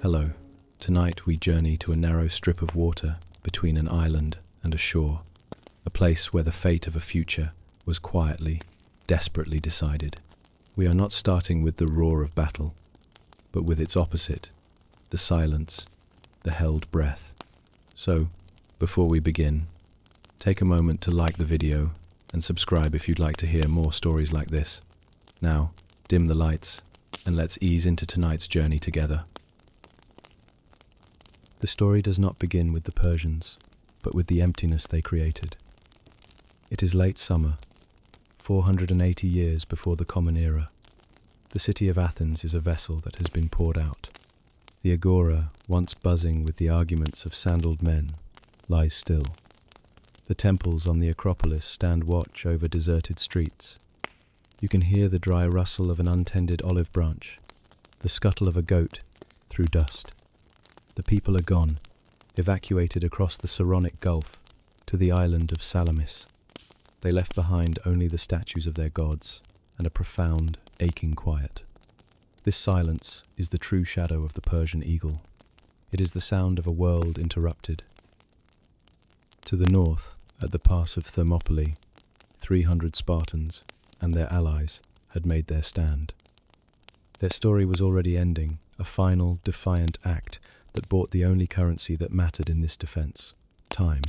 Hello. Tonight we journey to a narrow strip of water between an island and a shore, a place where the fate of a future was quietly, desperately decided. We are not starting with the roar of battle, but with its opposite, the silence, the held breath. So, before we begin, take a moment to like the video and subscribe if you'd like to hear more stories like this. Now, dim the lights and let's ease into tonight's journey together. The story does not begin with the Persians, but with the emptiness they created. It is late summer, 480 years before the Common Era. The city of Athens is a vessel that has been poured out. The agora, once buzzing with the arguments of sandaled men, lies still. The temples on the Acropolis stand watch over deserted streets. You can hear the dry rustle of an untended olive branch, the scuttle of a goat through dust. The people are gone, evacuated across the Saronic Gulf to the island of Salamis. They left behind only the statues of their gods and a profound, aching quiet. This silence is the true shadow of the Persian eagle. It is the sound of a world interrupted. To the north, at the pass of Thermopylae, 300 Spartans and their allies had made their stand. Their story was already ending, a final, defiant act that bought the only currency that mattered in this defense: time.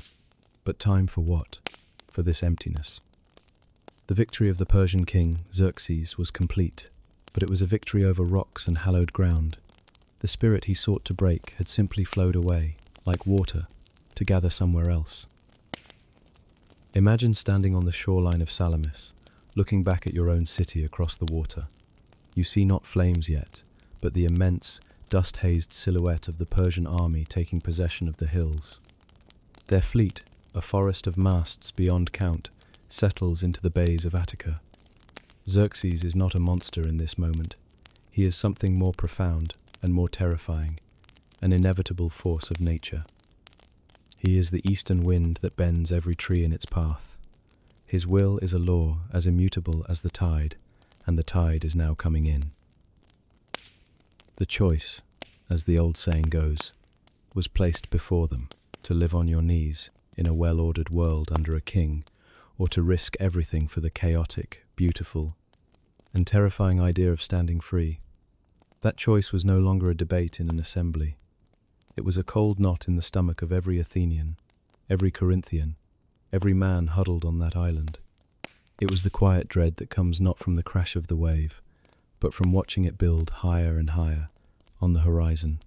But time for what? For this emptiness. The victory of the Persian king, Xerxes, was complete, but it was a victory over rocks and hallowed ground. The spirit he sought to break had simply flowed away, like water, to gather somewhere else. Imagine standing on the shoreline of Salamis, looking back at your own city across the water. You see not flames yet, but the immense, dust-hazed silhouette of the Persian army taking possession of the hills. Their fleet, a forest of masts beyond count, settles into the bays of Attica. Xerxes is not a monster in this moment. He is something more profound and more terrifying, an inevitable force of nature. He is the eastern wind that bends every tree in its path. His will is a law as immutable as the tide, and the tide is now coming in. The choice, as the old saying goes, was placed before them: to live on your knees in a well-ordered world under a king, or to risk everything for the chaotic, beautiful, and terrifying idea of standing free. That choice was no longer a debate in an assembly. It was a cold knot in the stomach of every Athenian, every Corinthian, every man huddled on that island. It was the quiet dread that comes not from the crash of the wave, but from watching it build higher and higher on the horizon.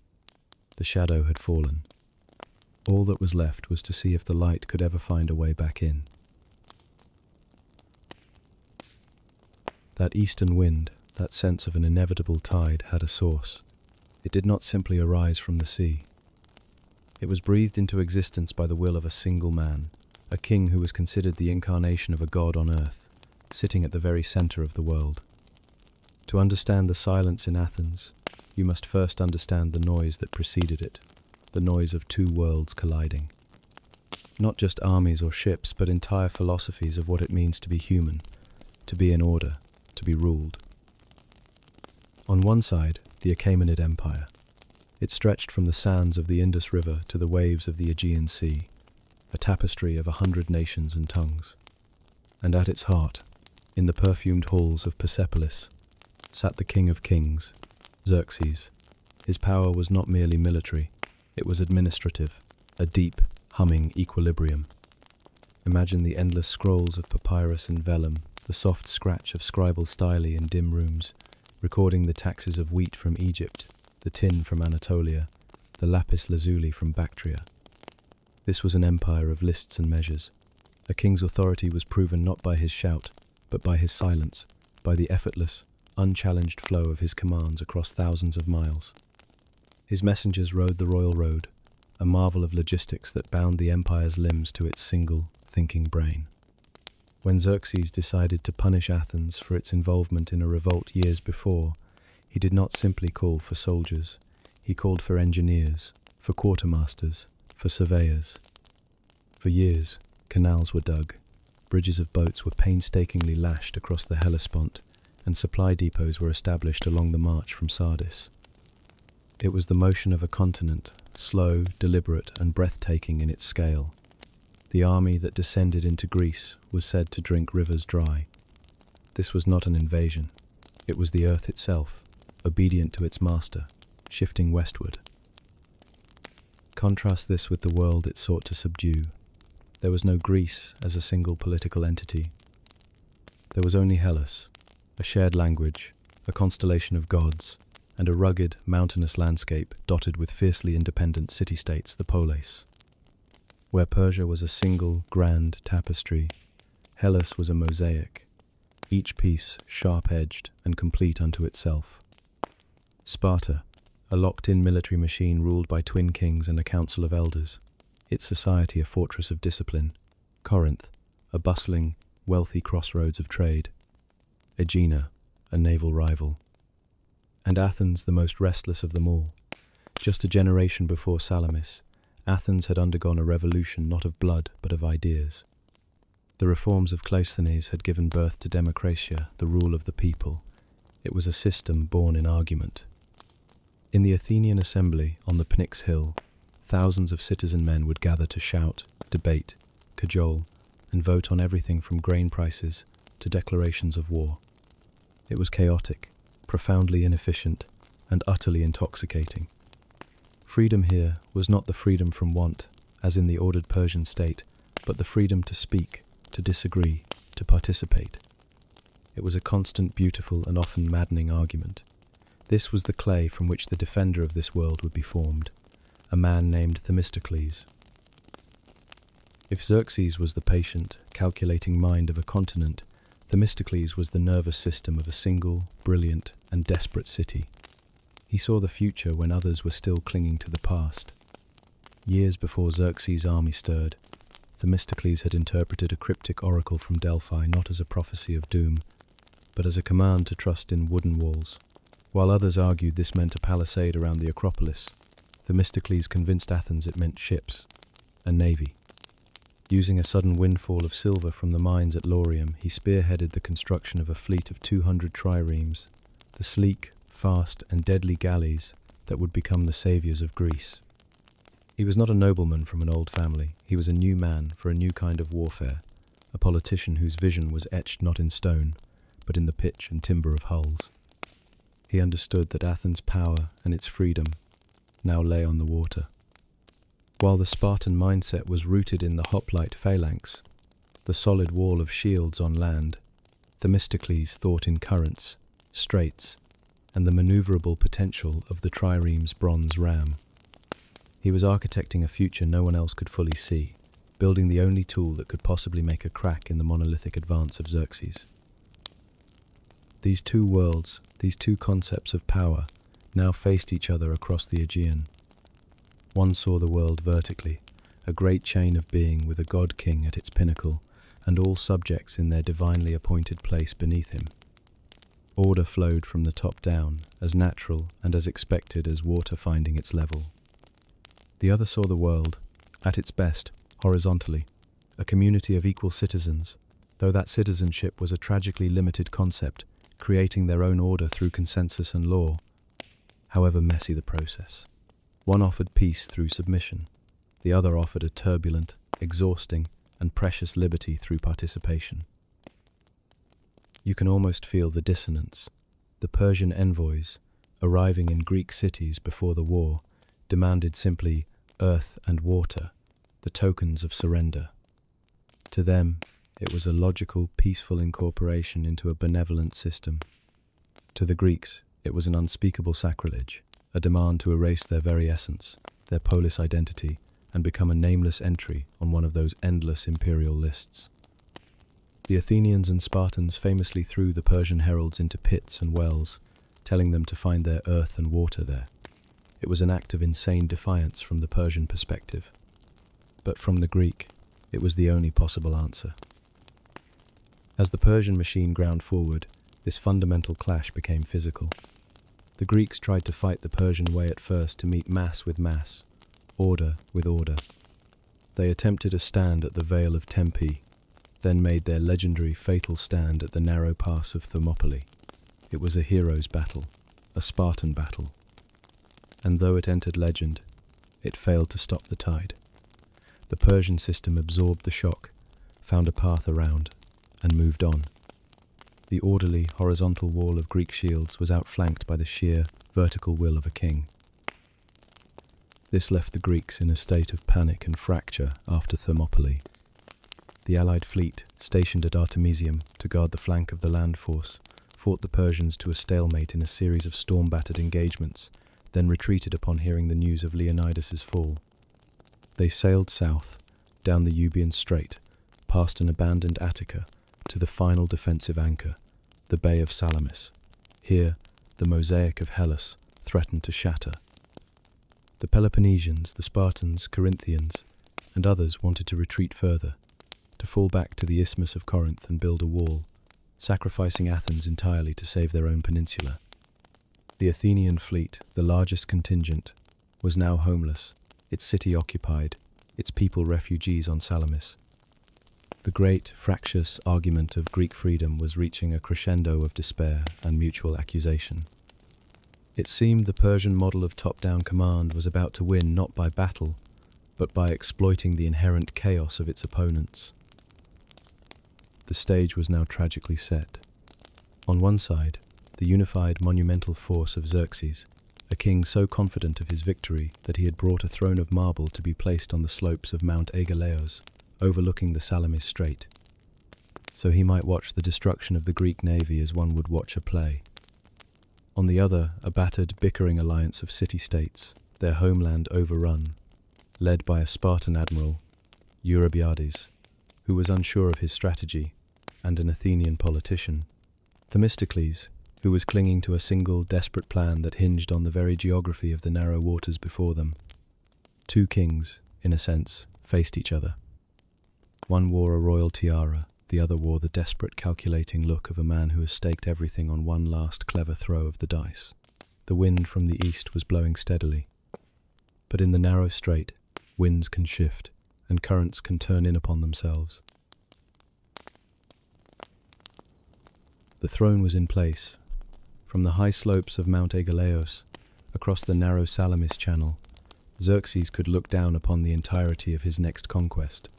The shadow had fallen. All that was left was to see if the light could ever find a way back in. That eastern wind, that sense of an inevitable tide, had a source. It did not simply arise from the sea. It was breathed into existence by the will of a single man, a king who was considered the incarnation of a god on earth, sitting at the very center of the world. To understand the silence in Athens, you must first understand the noise that preceded it, the noise of two worlds colliding. Not just armies or ships, but entire philosophies of what it means to be human, to be in order, to be ruled. On one side, the Achaemenid Empire. It stretched from the sands of the Indus River to the waves of the Aegean Sea, a tapestry of 100 nations and tongues. And at its heart, in the perfumed halls of Persepolis, sat the King of Kings, Xerxes. His power was not merely military, it was administrative, a deep, humming equilibrium. Imagine the endless scrolls of papyrus and vellum, the soft scratch of scribal style in dim rooms, recording the taxes of wheat from Egypt, the tin from Anatolia, the lapis lazuli from Bactria. This was an empire of lists and measures. A king's authority was proven not by his shout, but by his silence, by the effortless, unchallenged flow of his commands across thousands of miles. His messengers rode the royal road, a marvel of logistics that bound the empire's limbs to its single, thinking brain. When Xerxes decided to punish Athens for its involvement in a revolt years before, he did not simply call for soldiers. He called for engineers, for quartermasters, for surveyors. For years, canals were dug, bridges of boats were painstakingly lashed across the Hellespont, and supply depots were established along the march from Sardis. It was the motion of a continent, slow, deliberate, and breathtaking in its scale. The army that descended into Greece was said to drink rivers dry. This was not an invasion. It was the earth itself, obedient to its master, shifting westward. Contrast this with the world it sought to subdue. There was no Greece as a single political entity. There was only Hellas, a shared language, a constellation of gods, and a rugged, mountainous landscape dotted with fiercely independent city-states, the polis. Where Persia was a single, grand tapestry, Hellas was a mosaic, each piece sharp-edged and complete unto itself. Sparta, a locked-in military machine ruled by twin kings and a council of elders, its society a fortress of discipline. Corinth, a bustling, wealthy crossroads of trade. Aegina, a naval rival. And Athens, the most restless of them all. Just a generation before Salamis, Athens had undergone a revolution not of blood but of ideas. The reforms of Cleisthenes had given birth to democratia, the rule of the people. It was a system born in argument. In the Athenian assembly on the Pnyx Hill, thousands of citizen men would gather to shout, debate, cajole, and vote on everything from grain prices to declarations of war. It was chaotic, profoundly inefficient, and utterly intoxicating. Freedom here was not the freedom from want, as in the ordered Persian state, but the freedom to speak, to disagree, to participate. It was a constant, beautiful, and often maddening argument. This was the clay from which the defender of this world would be formed, a man named Themistocles. If Xerxes was the patient, calculating mind of a continent, Themistocles was the nervous system of a single, brilliant, and desperate city. He saw the future when others were still clinging to the past. Years before Xerxes' army stirred, Themistocles had interpreted a cryptic oracle from Delphi not as a prophecy of doom, but as a command to trust in wooden walls. While others argued this meant a palisade around the Acropolis, Themistocles convinced Athens it meant ships, a navy. Using a sudden windfall of silver from the mines at Laurium, he spearheaded the construction of a fleet of 200 triremes, the sleek, fast, and deadly galleys that would become the saviours of Greece. He was not a nobleman from an old family. He was a new man for a new kind of warfare, a politician whose vision was etched not in stone, but in the pitch and timber of hulls. He understood that Athens' power and its freedom now lay on the water. While the Spartan mindset was rooted in the hoplite phalanx, the solid wall of shields on land, Themistocles thought in currents, straits, and the maneuverable potential of the triremes bronze ram. He was architecting a future no one else could fully see, building the only tool that could possibly make a crack in the monolithic advance of Xerxes. These two worlds, these two concepts of power, now faced each other across the Aegean. One saw the world vertically, a great chain of being with a god-king at its pinnacle, and all subjects in their divinely appointed place beneath him. Order flowed from the top down, as natural and as expected as water finding its level. The other saw the world, at its best, horizontally, a community of equal citizens, though that citizenship was a tragically limited concept, creating their own order through consensus and law, however messy the process. One offered peace through submission, the other offered a turbulent, exhausting, and precious liberty through participation. You can almost feel the dissonance. The Persian envoys, arriving in Greek cities before the war, demanded simply earth and water, the tokens of surrender. To them, it was a logical, peaceful incorporation into a benevolent system. To the Greeks, it was an unspeakable sacrilege, a demand to erase their very essence, their polis identity, and become a nameless entry on one of those endless imperial lists. The Athenians and Spartans famously threw the Persian heralds into pits and wells, telling them to find their earth and water there. It was an act of insane defiance from the Persian perspective. But from the Greek, it was the only possible answer. As the Persian machine ground forward, this fundamental clash became physical. The Greeks tried to fight the Persian way at first to meet mass with mass, order with order. They attempted a stand at the Vale of Tempe, then made their legendary fatal stand at the narrow pass of Thermopylae. It was a hero's battle, a Spartan battle. and though it entered legend, it failed to stop the tide. The Persian system absorbed the shock, found a path around, and moved on. The orderly, horizontal wall of Greek shields was outflanked by the sheer, vertical will of a king. This left the Greeks in a state of panic and fracture after Thermopylae. The allied fleet, stationed at Artemisium to guard the flank of the land force, fought the Persians to a stalemate in a series of storm-battered engagements, then retreated upon hearing the news of Leonidas's fall. They sailed south, down the Euboean Strait, past an abandoned Attica, to the final defensive anchor, the Bay of Salamis. Here, the mosaic of Hellas threatened to shatter. The Peloponnesians, the Spartans, Corinthians, and others wanted to retreat further, to fall back to the Isthmus of Corinth and build a wall, sacrificing Athens entirely to save their own peninsula. The Athenian fleet, the largest contingent, was now homeless, its city occupied, its people refugees on Salamis. The great, fractious argument of Greek freedom was reaching a crescendo of despair and mutual accusation. It seemed the Persian model of top-down command was about to win not by battle, but by exploiting the inherent chaos of its opponents. The stage was now tragically set. On one side, the unified monumental force of Xerxes, a king so confident of his victory that he had brought a throne of marble to be placed on the slopes of Mount Aigaleos, overlooking the Salamis Strait, so he might watch the destruction of the Greek navy as one would watch a play. On the other, a battered, bickering alliance of city-states, their homeland overrun, led by a Spartan admiral, Eurybiades, who was unsure of his strategy, and an Athenian politician, Themistocles, who was clinging to a single, desperate plan that hinged on the very geography of the narrow waters before them. Two kings, in a sense, faced each other. One wore a royal tiara, the other wore the desperate, calculating look of a man who has staked everything on one last clever throw of the dice. The wind from the east was blowing steadily. But in the narrow strait, winds can shift, and currents can turn in upon themselves. The throne was in place. From the high slopes of Mount Aigaleos, across the narrow Salamis channel, Xerxes could look down upon the entirety of his next conquest.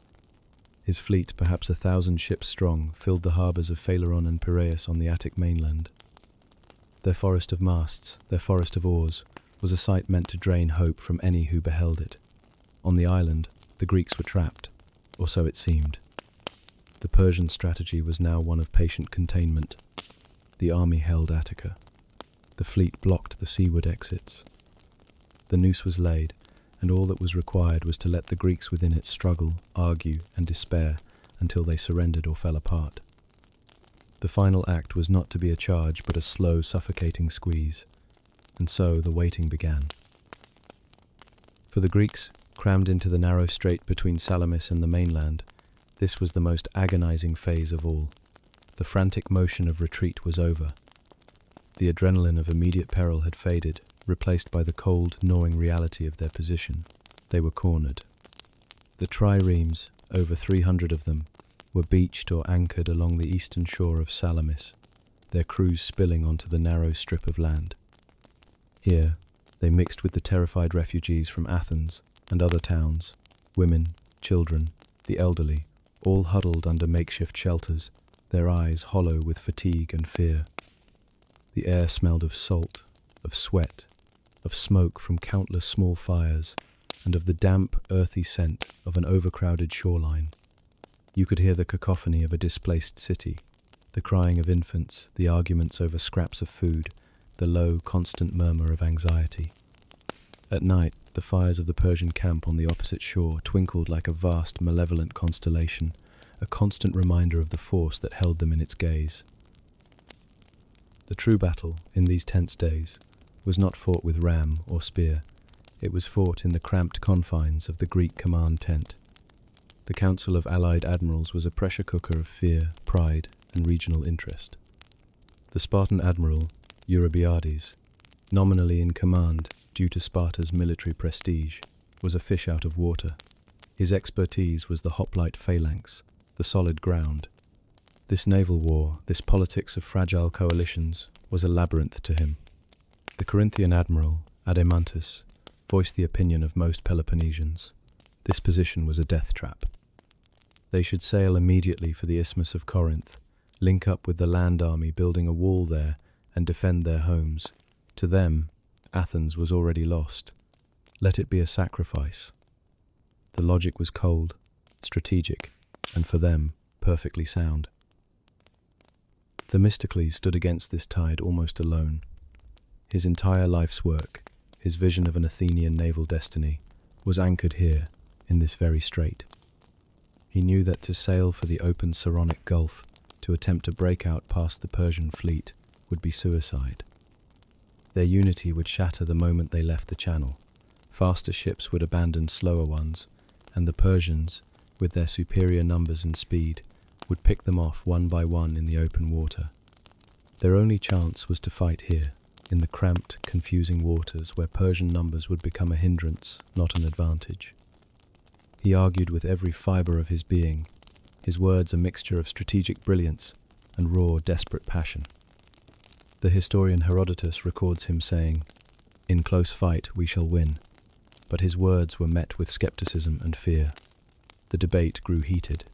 His fleet, perhaps 1,000 ships strong, filled the harbours of Phaleron and Piraeus on the Attic mainland. Their forest of masts, their forest of oars, was a sight meant to drain hope from any who beheld it. On the island, the Greeks were trapped, or so it seemed. The Persian strategy was now one of patient containment. The army held Attica. The fleet blocked the seaward exits. The noose was laid, and all that was required was to let the Greeks within it struggle, argue, and despair until they surrendered or fell apart. The final act was not to be a charge, but a slow, suffocating squeeze, and so the waiting began. For the Greeks, crammed into the narrow strait between Salamis and the mainland, this was the most agonizing phase of all. The frantic motion of retreat was over. The adrenaline of immediate peril had faded, replaced by the cold, gnawing reality of their position. They were cornered. The triremes, over 300 of them, were beached or anchored along the eastern shore of Salamis, their crews spilling onto the narrow strip of land. Here, they mixed with the terrified refugees from Athens and other towns, women, children, the elderly, all huddled under makeshift shelters, their eyes hollow with fatigue and fear. The air smelled of salt, of sweat, of smoke from countless small fires, and of the damp, earthy scent of an overcrowded shoreline. You could hear the cacophony of a displaced city, the crying of infants, the arguments over scraps of food, the low, constant murmur of anxiety. At night, the fires of the Persian camp on the opposite shore twinkled like a vast, malevolent constellation, a constant reminder of the force that held them in its gaze. The true battle, in these tense days, was not fought with ram or spear. It was fought in the cramped confines of the Greek command tent. The Council of Allied Admirals was a pressure cooker of fear, pride, and regional interest. The Spartan admiral, Eurybiades, nominally in command due to Sparta's military prestige, was a fish out of water. His expertise was the hoplite phalanx, the solid ground. This naval war, this politics of fragile coalitions, was a labyrinth to him. The Corinthian admiral, Adeimantus, voiced the opinion of most Peloponnesians. This position was a death trap. They should sail immediately for the Isthmus of Corinth, link up with the land army building a wall there, and defend their homes. To them, Athens was already lost. Let it be a sacrifice. The logic was cold, strategic, and for them, perfectly sound. Themistocles stood against this tide almost alone. His entire life's work, his vision of an Athenian naval destiny, was anchored here, in this very strait. He knew that to sail for the open Saronic Gulf, to attempt to break out past the Persian fleet, would be suicide. Their unity would shatter the moment they left the channel. Faster ships would abandon slower ones, and the Persians, with their superior numbers and speed, would pick them off one by one in the open water. Their only chance was to fight here, in the cramped, confusing waters where Persian numbers would become a hindrance, not an advantage. He argued with every fibre of his being, his words a mixture of strategic brilliance and raw, desperate passion. The historian Herodotus records him saying, "In close fight we shall win," but his words were met with skepticism and fear. The debate grew heated.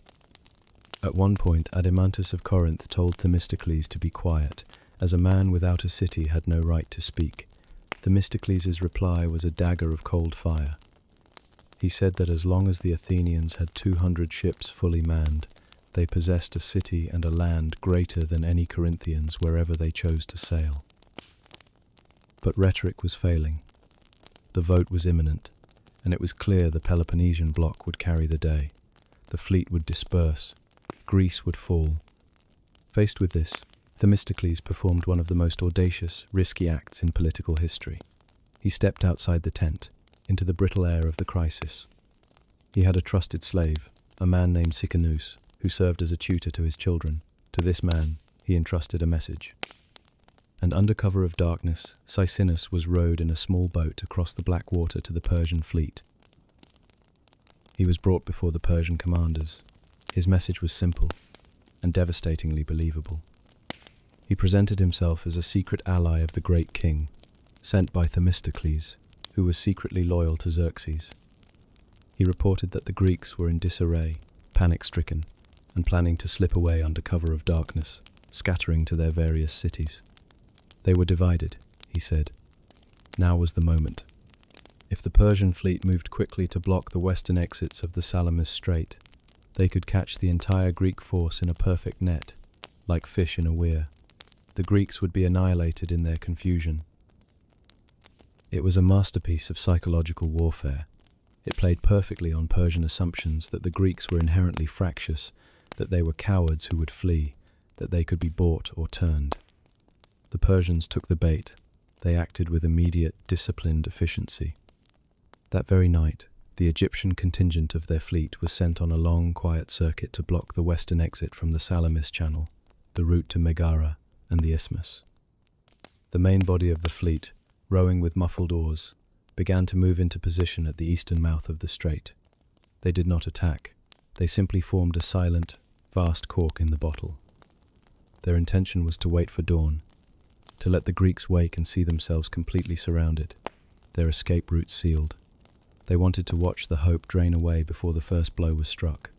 At one point, Adeimantus of Corinth told Themistocles to be quiet, as a man without a city had no right to speak. Themistocles' reply was a dagger of cold fire. He said that as long as the Athenians had 200 ships fully manned, they possessed a city and a land greater than any Corinthians wherever they chose to sail. But rhetoric was failing. The vote was imminent, and it was clear the Peloponnesian bloc would carry the day. The fleet would disperse. Greece would fall. Faced with this, Themistocles performed one of the most audacious, risky acts in political history. He stepped outside the tent, into the brittle air of the crisis. He had a trusted slave, a man named Sicanus, who served as a tutor to his children. To this man, he entrusted a message. And under cover of darkness, Sicanus was rowed in a small boat across the black water to the Persian fleet. He was brought before the Persian commanders. His message was simple and devastatingly believable. He presented himself as a secret ally of the great king, sent by Themistocles, who was secretly loyal to Xerxes. He reported that the Greeks were in disarray, panic-stricken, and planning to slip away under cover of darkness, scattering to their various cities. They were divided, he said. Now was the moment. If the Persian fleet moved quickly to block the western exits of the Salamis Strait, they could catch the entire Greek force in a perfect net, like fish in a weir. The Greeks would be annihilated in their confusion. It was a masterpiece of psychological warfare. It played perfectly on Persian assumptions that the Greeks were inherently fractious, that they were cowards who would flee, that they could be bought or turned. The Persians took the bait. They acted with immediate, disciplined efficiency. That very night, the Egyptian contingent of their fleet was sent on a long, quiet circuit to block the western exit from the Salamis Channel, the route to Megara and the Isthmus. The main body of the fleet, rowing with muffled oars, began to move into position at the eastern mouth of the strait. They did not attack. They simply formed a silent, vast cork in the bottle. Their intention was to wait for dawn, to let the Greeks wake and see themselves completely surrounded, their escape route sealed. They wanted to watch the hope drain away before the first blow was struck.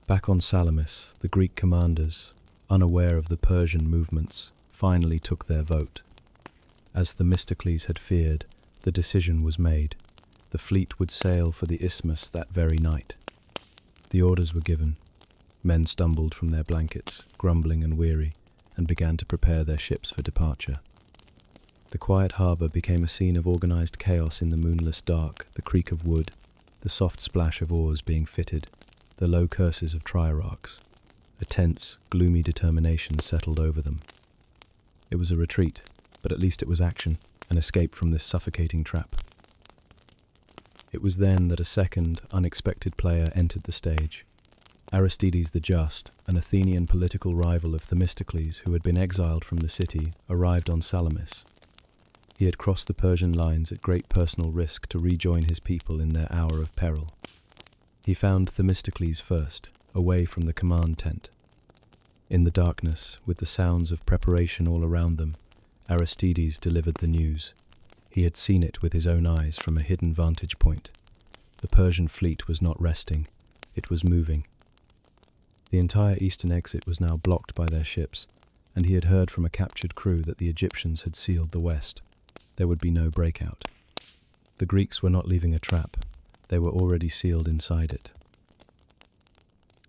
Back on Salamis, the Greek commanders, unaware of the Persian movements, finally took their vote. As Themistocles had feared, the decision was made. The fleet would sail for the Isthmus that very night. The orders were given. Men stumbled from their blankets, grumbling and weary, and began to prepare their ships for departure. The quiet harbour became a scene of organised chaos in the moonless dark, the creak of wood, the soft splash of oars being fitted, the low curses of triremes. A tense, gloomy determination settled over them. It was a retreat, but at least it was action, an escape from this suffocating trap. It was then that a second, unexpected player entered the stage. Aristides the Just, an Athenian political rival of Themistocles who had been exiled from the city, arrived on Salamis. He had crossed the Persian lines at great personal risk to rejoin his people in their hour of peril. He found Themistocles first, away from the command tent. In the darkness, with the sounds of preparation all around them, Aristides delivered the news. He had seen it with his own eyes from a hidden vantage point. The Persian fleet was not resting, it was moving. The entire eastern exit was now blocked by their ships, and he had heard from a captured crew that the Egyptians had sealed the west. There would be no breakout. The Greeks were not leaving a trap, they were already sealed inside it.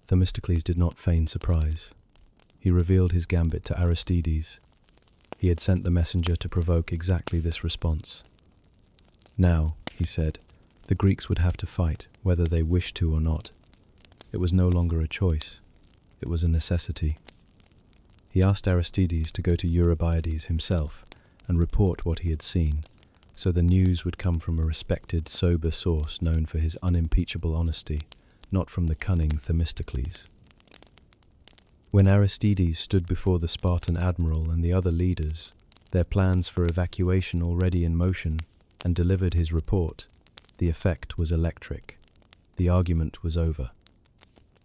Themistocles did not feign surprise. He revealed his gambit to Aristides. He had sent the messenger to provoke exactly this response. Now, he said, the Greeks would have to fight, whether they wished to or not. It was no longer a choice. It was a necessity. He asked Aristides to go to Eurybiades himself and report what he had seen, so the news would come from a respected, sober source known for his unimpeachable honesty, not from the cunning Themistocles. When Aristides stood before the Spartan admiral and the other leaders, their plans for evacuation already in motion, and delivered his report, the effect was electric. The argument was over.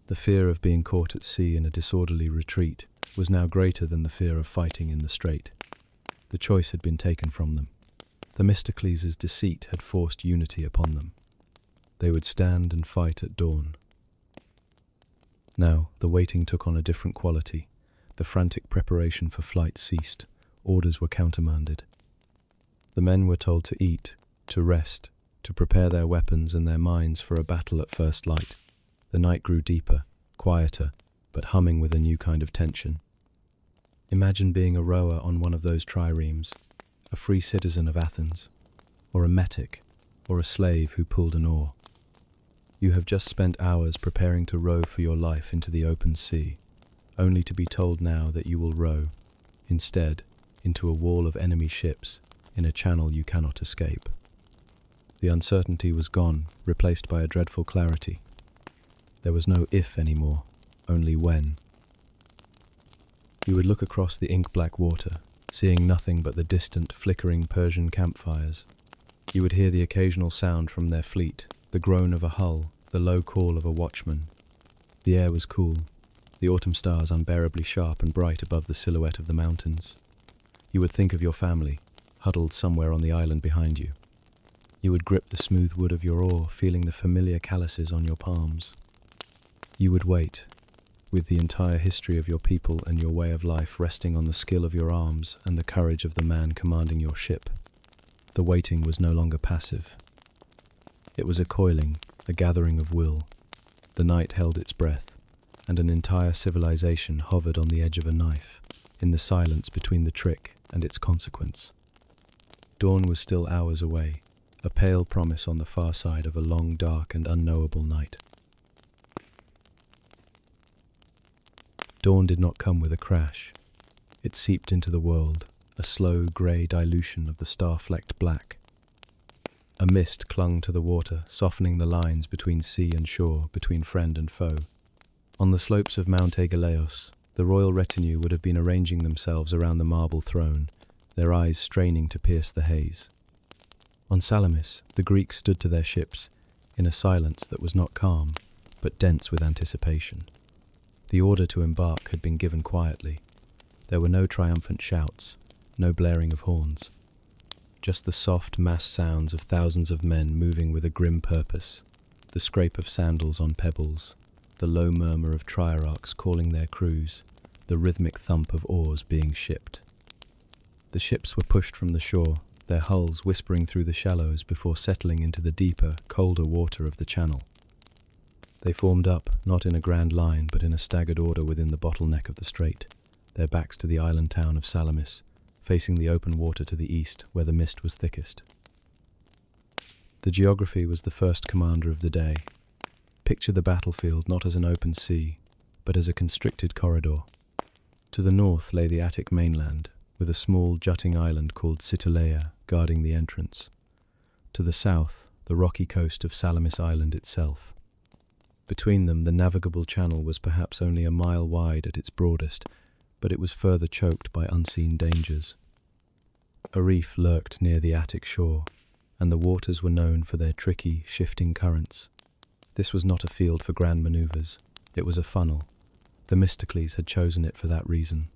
The fear of being caught at sea in a disorderly retreat was now greater than the fear of fighting in the Strait. The choice had been taken from them. Themistocles' deceit had forced unity upon them. They would stand and fight at dawn. Now, the waiting took on a different quality. The frantic preparation for flight ceased. Orders were countermanded. The men were told to eat, to rest, to prepare their weapons and their minds for a battle at first light. The night grew deeper, quieter, but humming with a new kind of tension. Imagine being a rower on one of those triremes, a free citizen of Athens, or a metic, or a slave who pulled an oar. You have just spent hours preparing to row for your life into the open sea, only to be told now that you will row, instead, into a wall of enemy ships in a channel you cannot escape. The uncertainty was gone, replaced by a dreadful clarity. There was no if anymore, only when. You would look across the ink-black water, seeing nothing but the distant, flickering Persian campfires. You would hear the occasional sound from their fleet, the groan of a hull, the low call of a watchman. The air was cool, the autumn stars unbearably sharp and bright above the silhouette of the mountains. You would think of your family, huddled somewhere on the island behind you. You would grip the smooth wood of your oar, feeling the familiar calluses on your palms. You would wait, with the entire history of your people and your way of life resting on the skill of your arms and the courage of the man commanding your ship. The waiting was no longer passive. It was a coiling, a gathering of will. The night held its breath, and an entire civilization hovered on the edge of a knife, in the silence between the trick and its consequence. Dawn was still hours away, a pale promise on the far side of a long, dark, and unknowable night. Dawn did not come with a crash. It seeped into the world, a slow, grey dilution of the star-flecked black. A mist clung to the water, softening the lines between sea and shore, between friend and foe. On the slopes of Mount Aegaleos, the royal retinue would have been arranging themselves around the marble throne, their eyes straining to pierce the haze. On Salamis, the Greeks stood to their ships, in a silence that was not calm, but dense with anticipation. The order to embark had been given quietly. There were no triumphant shouts, no blaring of horns. Just the soft mass sounds of thousands of men moving with a grim purpose, the scrape of sandals on pebbles, the low murmur of triarchs calling their crews, the rhythmic thump of oars being shipped. The ships were pushed from the shore, their hulls whispering through the shallows before settling into the deeper, colder water of the channel. They formed up, not in a grand line, but in a staggered order within the bottleneck of the strait, their backs to the island town of Salamis, facing the open water to the east, where the mist was thickest. The geography was the first commander of the day. Picture the battlefield not as an open sea, but as a constricted corridor. To the north lay the Attic mainland, with a small jutting island called Citolea guarding the entrance. To the south, the rocky coast of Salamis Island itself. Between them, the navigable channel was perhaps only a mile wide at its broadest, but it was further choked by unseen dangers. A reef lurked near the Attic shore, and the waters were known for their tricky, shifting currents. This was not a field for grand manoeuvres. It was a funnel. Themistocles had chosen it for that reason.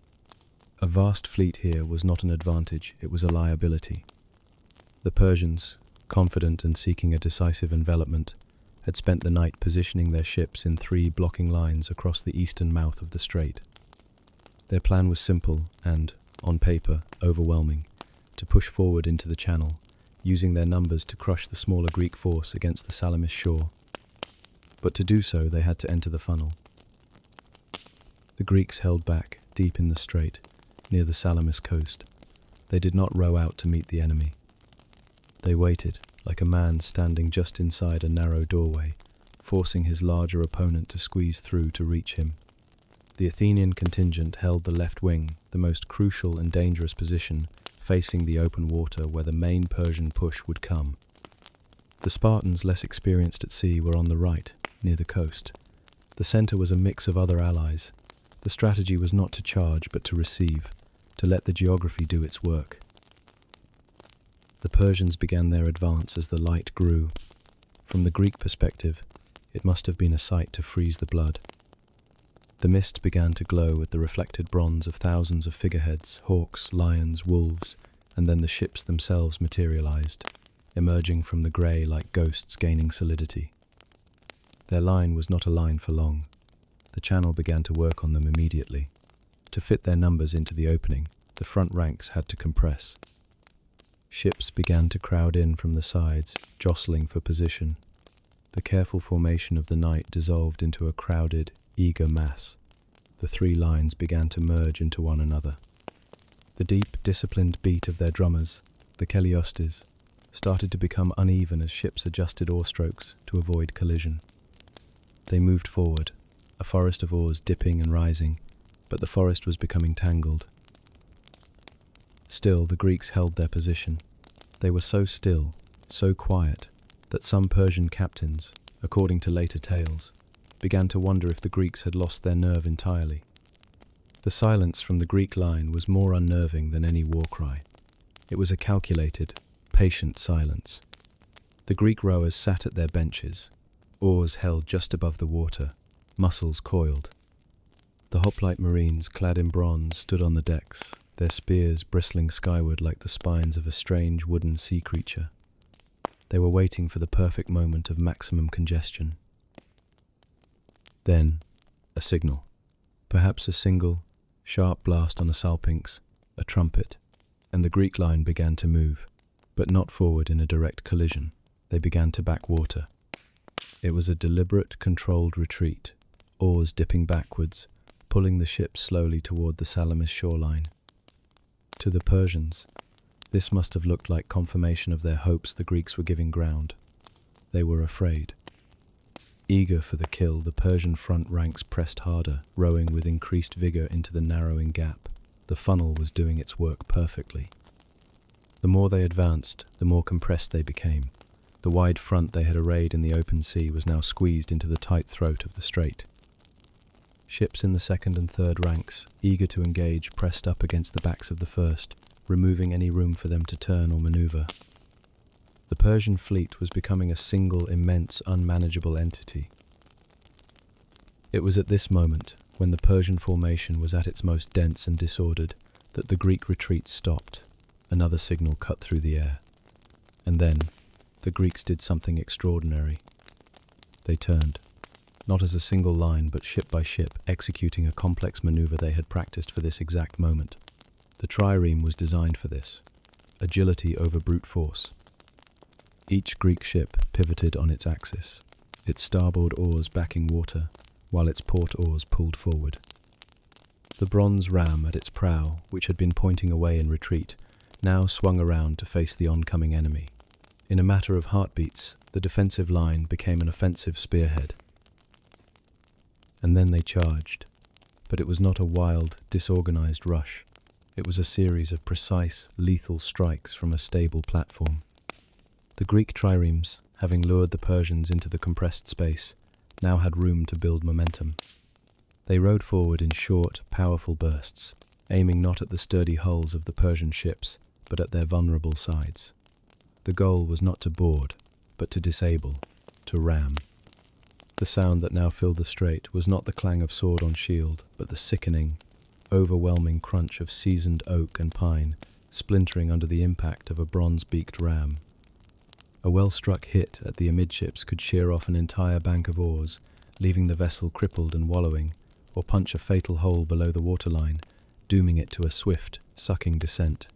A vast fleet here was not an advantage, it was a liability. The Persians, confident and seeking a decisive envelopment, had spent the night positioning their ships in 3 blocking lines across the eastern mouth of the strait. Their plan was simple and, on paper, overwhelming: to push forward into the channel, using their numbers to crush the smaller Greek force against the Salamis shore. But to do so, they had to enter the funnel. The Greeks held back, deep in the strait, near the Salamis coast. They did not row out to meet the enemy. They waited, like a man standing just inside a narrow doorway, forcing his larger opponent to squeeze through to reach him. The Athenian contingent held the left wing, the most crucial and dangerous position, facing the open water where the main Persian push would come. The Spartans, less experienced at sea, were on the right, near the coast. The centre was a mix of other allies. The strategy was not to charge, but to receive, to let the geography do its work. The Persians began their advance as the light grew. From the Greek perspective, it must have been a sight to freeze the blood. The mist began to glow with the reflected bronze of thousands of figureheads, hawks, lions, wolves, and then the ships themselves materialized, emerging from the grey like ghosts gaining solidity. Their line was not a line for long. The channel began to work on them immediately. To fit their numbers into the opening, the front ranks had to compress. Ships began to crowd in from the sides, jostling for position. The careful formation of the night dissolved into a crowded, eager mass. The 3 lines began to merge into one another. The deep, disciplined beat of their drummers, the Keliostes, started to become uneven as ships adjusted oar strokes to avoid collision. They moved forward, a forest of oars dipping and rising, but the forest was becoming tangled. Still, the Greeks held their position. They were so still, so quiet, that some Persian captains, according to later tales, began to wonder if the Greeks had lost their nerve entirely. The silence from the Greek line was more unnerving than any war cry. It was a calculated, patient silence. The Greek rowers sat at their benches, oars held just above the water, muscles coiled. The hoplite marines, clad in bronze, stood on the decks, their spears bristling skyward like the spines of a strange wooden sea creature. They were waiting for the perfect moment of maximum congestion. Then, a signal. Perhaps a single, sharp blast on a salpinx, a trumpet, and the Greek line began to move, but not forward in a direct collision. They began to back water. It was a deliberate, controlled retreat, oars dipping backwards, pulling the ship slowly toward the Salamis shoreline. To the Persians, this must have looked like confirmation of their hopes the Greeks were giving ground. They were afraid. Eager for the kill, the Persian front ranks pressed harder, rowing with increased vigor into the narrowing gap. The funnel was doing its work perfectly. The more they advanced, the more compressed they became. The wide front they had arrayed in the open sea was now squeezed into the tight throat of the strait. Ships in the second and third ranks, eager to engage, pressed up against the backs of the first, removing any room for them to turn or maneuver. The Persian fleet was becoming a single, immense, unmanageable entity. It was at this moment, when the Persian formation was at its most dense and disordered, that the Greek retreat stopped. Another signal cut through the air. And then, the Greeks did something extraordinary. They turned. Not as a single line, but ship by ship, executing a complex maneuver they had practiced for this exact moment. The trireme was designed for this. Agility over brute force. Each Greek ship pivoted on its axis, its starboard oars backing water, while its port oars pulled forward. The bronze ram at its prow, which had been pointing away in retreat, now swung around to face the oncoming enemy. In a matter of heartbeats, the defensive line became an offensive spearhead. And then they charged. But it was not a wild, disorganized rush. It was a series of precise, lethal strikes from a stable platform. The Greek triremes, having lured the Persians into the compressed space, now had room to build momentum. They rowed forward in short, powerful bursts, aiming not at the sturdy hulls of the Persian ships, but at their vulnerable sides. The goal was not to board, but to disable, to ram. The sound that now filled the strait was not the clang of sword on shield, but the sickening, overwhelming crunch of seasoned oak and pine splintering under the impact of a bronze-beaked ram. A well-struck hit at the amidships could shear off an entire bank of oars, leaving the vessel crippled and wallowing, or punch a fatal hole below the waterline, dooming it to a swift, sucking descent.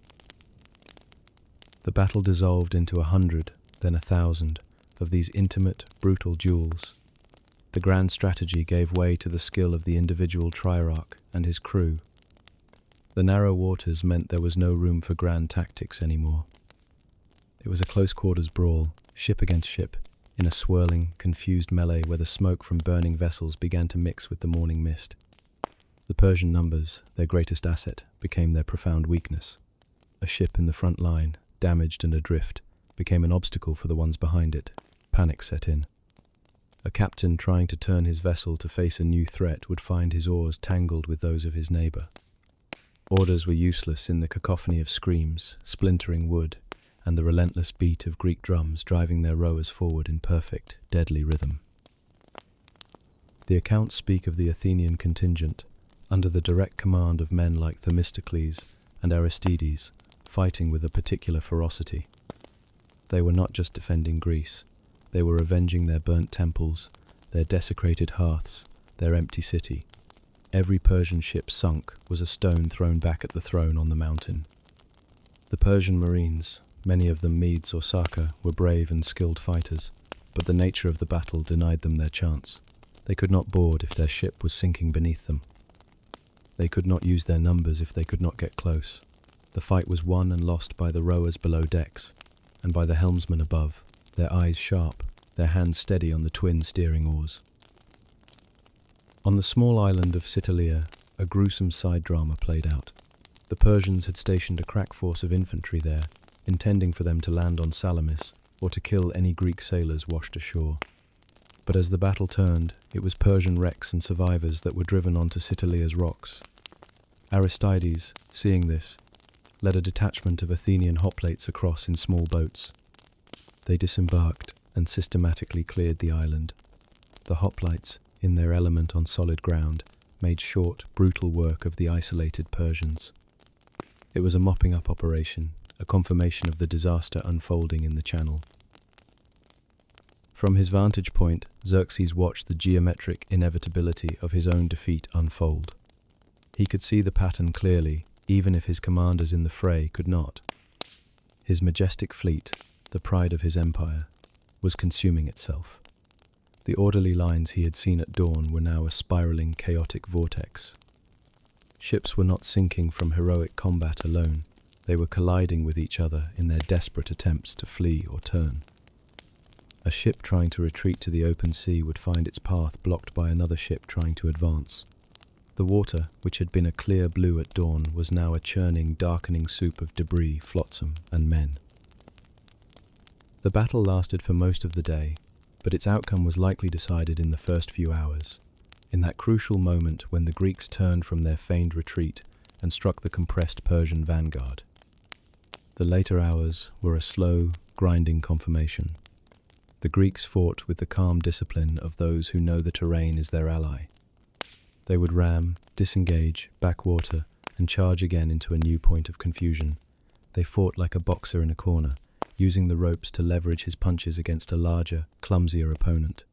The battle dissolved into 100, then 1,000, of these intimate, brutal duels. The grand strategy gave way to the skill of the individual triarch and his crew. The narrow waters meant there was no room for grand tactics anymore. It was a close-quarters brawl, ship against ship, in a swirling, confused melee where the smoke from burning vessels began to mix with the morning mist. The Persian numbers, their greatest asset, became their profound weakness. A ship in the front line, damaged and adrift, became an obstacle for the ones behind it. Panic set in. A captain trying to turn his vessel to face a new threat would find his oars tangled with those of his neighbour. Orders were useless in the cacophony of screams, splintering wood, and the relentless beat of Greek drums driving their rowers forward in perfect, deadly rhythm. The accounts speak of the Athenian contingent, under the direct command of men like Themistocles and Aristides, fighting with a particular ferocity. They were not just defending Greece, they were avenging their burnt temples, their desecrated hearths, their empty city. Every Persian ship sunk was a stone thrown back at the throne on the mountain. The Persian marines, many of them Medes or Saka, were brave and skilled fighters, but the nature of the battle denied them their chance. They could not board if their ship was sinking beneath them. They could not use their numbers if they could not get close. The fight was won and lost by the rowers below decks, and by the helmsmen above, their eyes sharp, their hands steady on the twin steering oars. On the small island of Citylea, a gruesome side drama played out. The Persians had stationed a crack force of infantry there, intending for them to land on Salamis, or to kill any Greek sailors washed ashore. But as the battle turned, it was Persian wrecks and survivors that were driven onto Citylea's rocks. Aristides, seeing this, led a detachment of Athenian hoplites across in small boats. They disembarked and systematically cleared the island. The hoplites, in their element on solid ground, made short, brutal work of the isolated Persians. It was a mopping-up operation, a confirmation of the disaster unfolding in the Channel. From his vantage point, Xerxes watched the geometric inevitability of his own defeat unfold. He could see the pattern clearly, even if his commanders in the fray could not. His majestic fleet, the pride of his empire, was consuming itself. The orderly lines he had seen at dawn were now a spiraling, chaotic vortex. Ships were not sinking from heroic combat alone, they were colliding with each other in their desperate attempts to flee or turn. A ship trying to retreat to the open sea would find its path blocked by another ship trying to advance. The water, which had been a clear blue at dawn, was now a churning, darkening soup of debris, flotsam, and men. The battle lasted for most of the day, but its outcome was likely decided in the first few hours, in that crucial moment when the Greeks turned from their feigned retreat and struck the compressed Persian vanguard. The later hours were a slow, grinding confirmation. The Greeks fought with the calm discipline of those who know the terrain is their ally. They would ram, disengage, backwater, and charge again into a new point of confusion. They fought like a boxer in a corner, using the ropes to leverage his punches against a larger, clumsier opponent.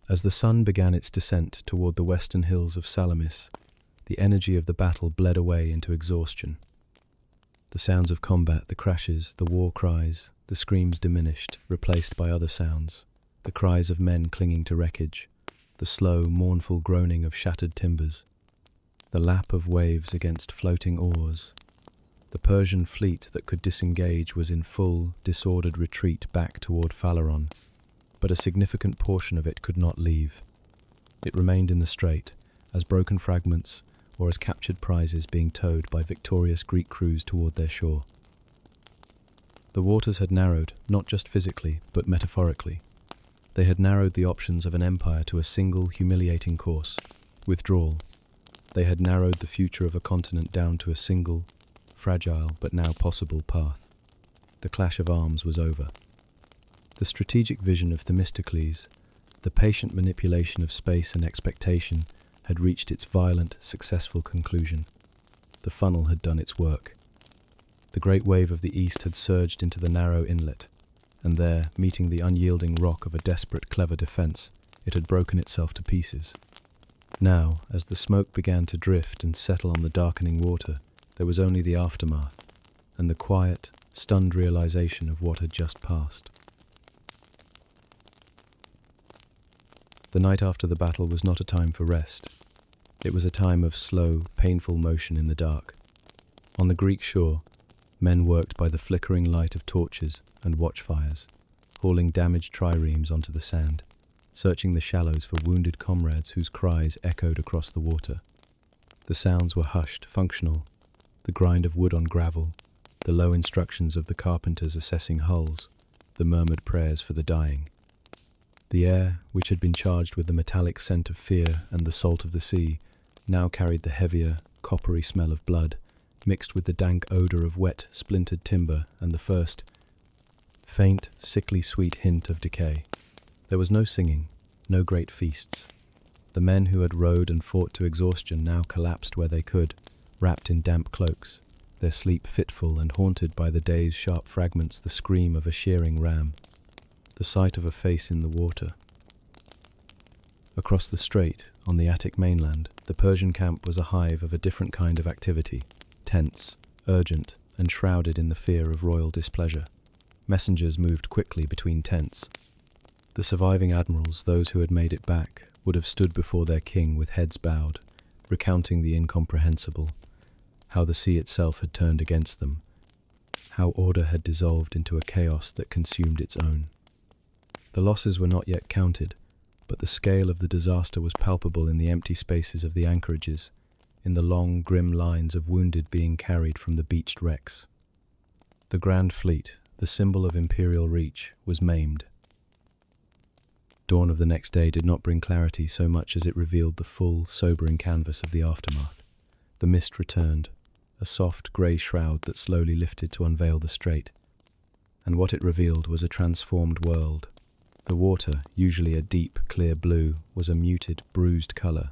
As the sun began its descent toward the western hills of Salamis, the energy of the battle bled away into exhaustion. The sounds of combat, the crashes, the war cries, the screams diminished, replaced by other sounds, the cries of men clinging to wreckage, the slow, mournful groaning of shattered timbers, the lap of waves against floating oars. The Persian fleet that could disengage was in full, disordered retreat back toward Phaleron, but a significant portion of it could not leave. It remained in the strait, as broken fragments or as captured prizes being towed by victorious Greek crews toward their shore. The waters had narrowed, not just physically, but metaphorically. They had narrowed the options of an empire to a single, humiliating course, withdrawal. They had narrowed the future of a continent down to a single, fragile but now possible path. The clash of arms was over. The strategic vision of Themistocles, the patient manipulation of space and expectation, had reached its violent, successful conclusion. The funnel had done its work. The great wave of the east had surged into the narrow inlet, and there, meeting the unyielding rock of a desperate, clever defence, it had broken itself to pieces. Now, as the smoke began to drift and settle on the darkening water, there was only the aftermath, and the quiet, stunned realization of what had just passed. The night after the battle was not a time for rest. It was a time of slow, painful motion in the dark. On the Greek shore, men worked by the flickering light of torches and watchfires, hauling damaged triremes onto the sand, searching the shallows for wounded comrades whose cries echoed across the water. The sounds were hushed, functional, the grind of wood on gravel, the low instructions of the carpenters assessing hulls, the murmured prayers for the dying. The air, which had been charged with the metallic scent of fear and the salt of the sea, now carried the heavier, coppery smell of blood, mixed with the dank odour of wet, splintered timber and the first, faint, sickly sweet hint of decay. There was no singing, no great feasts. The men who had rowed and fought to exhaustion now collapsed where they could, wrapped in damp cloaks, their sleep fitful and haunted by the day's sharp fragments, the scream of a shearing ram, the sight of a face in the water. Across the strait, on the Attic mainland, the Persian camp was a hive of a different kind of activity, tense, urgent, and shrouded in the fear of royal displeasure. Messengers moved quickly between tents. The surviving admirals, those who had made it back, would have stood before their king with heads bowed, recounting the incomprehensible, how the sea itself had turned against them, how order had dissolved into a chaos that consumed its own. The losses were not yet counted, but the scale of the disaster was palpable in the empty spaces of the anchorages, in the long, grim lines of wounded being carried from the beached wrecks. The Grand Fleet, the symbol of imperial reach, was maimed. Dawn of the next day did not bring clarity so much as it revealed the full, sobering canvas of the aftermath. The mist returned, a soft, grey shroud that slowly lifted to unveil the strait, and what it revealed was a transformed world. The water, usually a deep, clear blue, was a muted, bruised colour,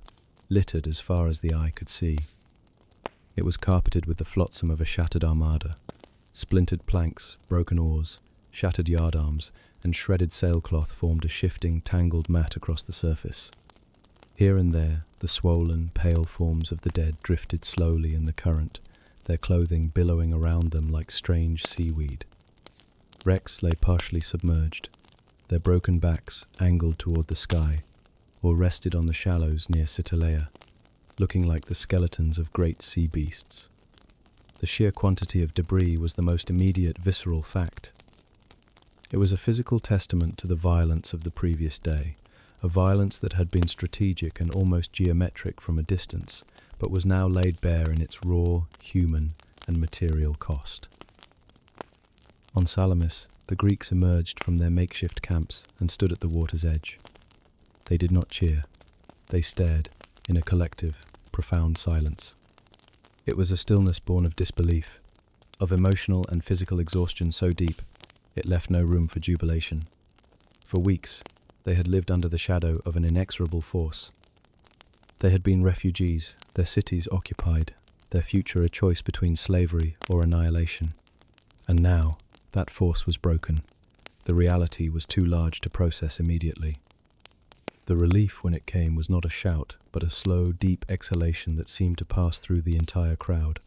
littered as far as the eye could see. It was carpeted with the flotsam of a shattered armada. Splintered planks, broken oars, shattered yardarms, and shredded sailcloth formed a shifting, tangled mat across the surface. Here and there, the swollen, pale forms of the dead drifted slowly in the current, their clothing billowing around them like strange seaweed. Wrecks lay partially submerged, their broken backs angled toward the sky, or rested on the shallows near Citolea, looking like the skeletons of great sea beasts. The sheer quantity of debris was the most immediate, visceral fact. It was a physical testament to the violence of the previous day, a violence that had been strategic and almost geometric from a distance, but was now laid bare in its raw, human, and material cost. On Salamis, the Greeks emerged from their makeshift camps and stood at the water's edge. They did not cheer. They stared, in a collective, profound silence. It was a stillness born of disbelief, of emotional and physical exhaustion so deep, it left no room for jubilation. For weeks, they had lived under the shadow of an inexorable force. They had been refugees, their cities occupied, their future a choice between slavery or annihilation. And now, that force was broken. The reality was too large to process immediately. The relief when it came was not a shout, but a slow, deep exhalation that seemed to pass through the entire crowd.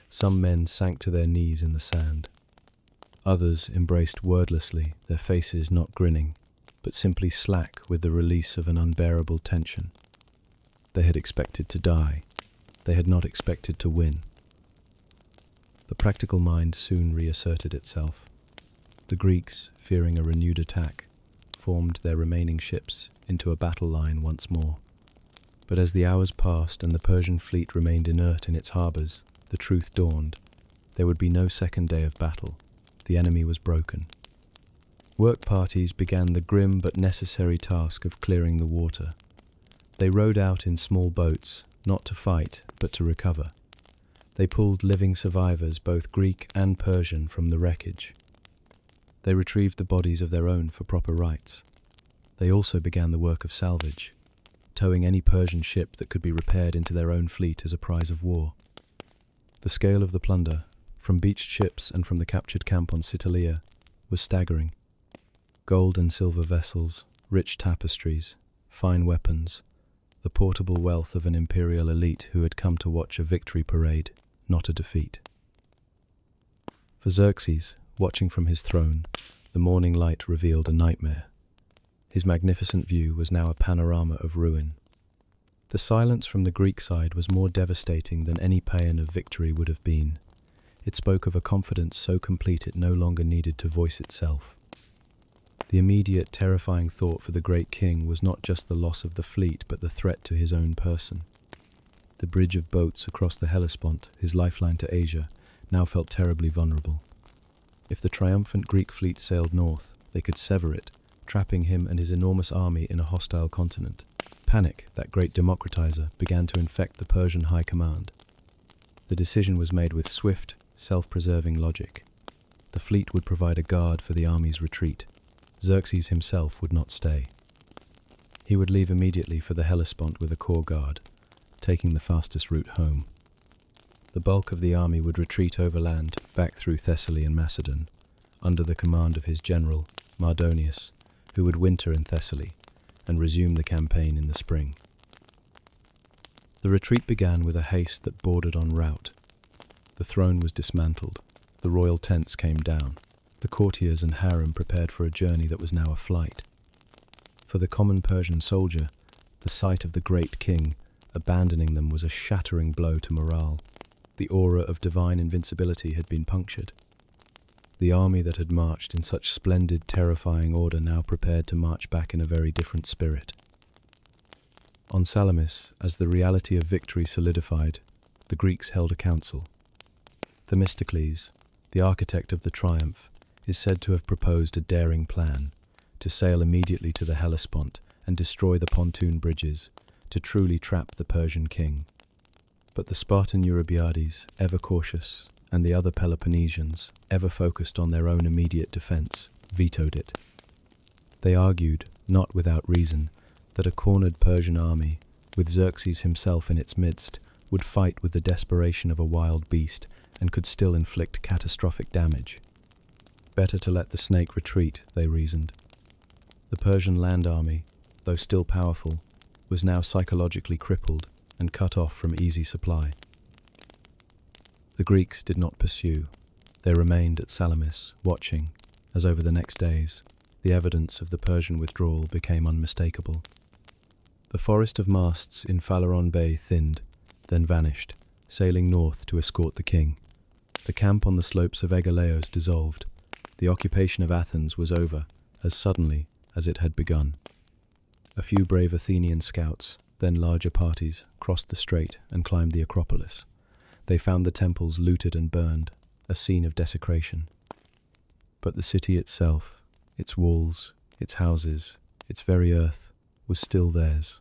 Some men sank to their knees in the sand. Others embraced wordlessly, their faces not grinning, but simply slack with the release of an unbearable tension. They had expected to die. They had not expected to win. The practical mind soon reasserted itself. The Greeks, fearing a renewed attack, formed their remaining ships into a battle line once more. But as the hours passed and the Persian fleet remained inert in its harbours, the truth dawned. There would be no second day of battle. The enemy was broken. Work parties began the grim but necessary task of clearing the water. They rowed out in small boats, not to fight, but to recover. They pulled living survivors, both Greek and Persian, from the wreckage. They retrieved the bodies of their own for proper rites. They also began the work of salvage, towing any Persian ship that could be repaired into their own fleet as a prize of war. The scale of the plunder, from beached ships and from the captured camp on Citalia, was staggering. Gold and silver vessels, rich tapestries, fine weapons, the portable wealth of an imperial elite who had come to watch a victory parade, not a defeat. For Xerxes, watching from his throne, the morning light revealed a nightmare. His magnificent view was now a panorama of ruin. The silence from the Greek side was more devastating than any paean of victory would have been. It spoke of a confidence so complete it no longer needed to voice itself. The immediate, terrifying thought for the great king was not just the loss of the fleet, but the threat to his own person. The bridge of boats across the Hellespont, his lifeline to Asia, now felt terribly vulnerable. If the triumphant Greek fleet sailed north, they could sever it, trapping him and his enormous army in a hostile continent. Panic, that great democratizer, began to infect the Persian high command. The decision was made with swift, self-preserving logic. The fleet would provide a guard for the army's retreat. Xerxes himself would not stay. He would leave immediately for the Hellespont with a corps guard, taking the fastest route home. The bulk of the army would retreat overland, back through Thessaly and Macedon, under the command of his general, Mardonius, who would winter in Thessaly and resume the campaign in the spring. The retreat began with a haste that bordered on rout. The throne was dismantled, the royal tents came down, the courtiers and harem prepared for a journey that was now a flight. For the common Persian soldier, the sight of the great king abandoning them was a shattering blow to morale. The aura of divine invincibility had been punctured. The army that had marched in such splendid, terrifying order now prepared to march back in a very different spirit. On Salamis, as the reality of victory solidified, the Greeks held a council. Themistocles, the architect of the triumph, is said to have proposed a daring plan to sail immediately to the Hellespont and destroy the pontoon bridges, to truly trap the Persian king. But the Spartan Eurybiades, ever cautious, and the other Peloponnesians, ever focused on their own immediate defense, vetoed it. They argued, not without reason, that a cornered Persian army, with Xerxes himself in its midst, would fight with the desperation of a wild beast and could still inflict catastrophic damage. Better to let the snake retreat, they reasoned. The Persian land army, though still powerful, was now psychologically crippled and cut off from easy supply. The Greeks did not pursue. They remained at Salamis, watching, as over the next days, the evidence of the Persian withdrawal became unmistakable. The forest of masts in Phaleron Bay thinned, then vanished, sailing north to escort the king. The camp on the slopes of Aigaleos dissolved. The occupation of Athens was over, as suddenly as it had begun. A few brave Athenian scouts, then larger parties, crossed the Strait and climbed the Acropolis. They found the temples looted and burned, a scene of desecration. But the city itself, its walls, its houses, its very earth, was still theirs.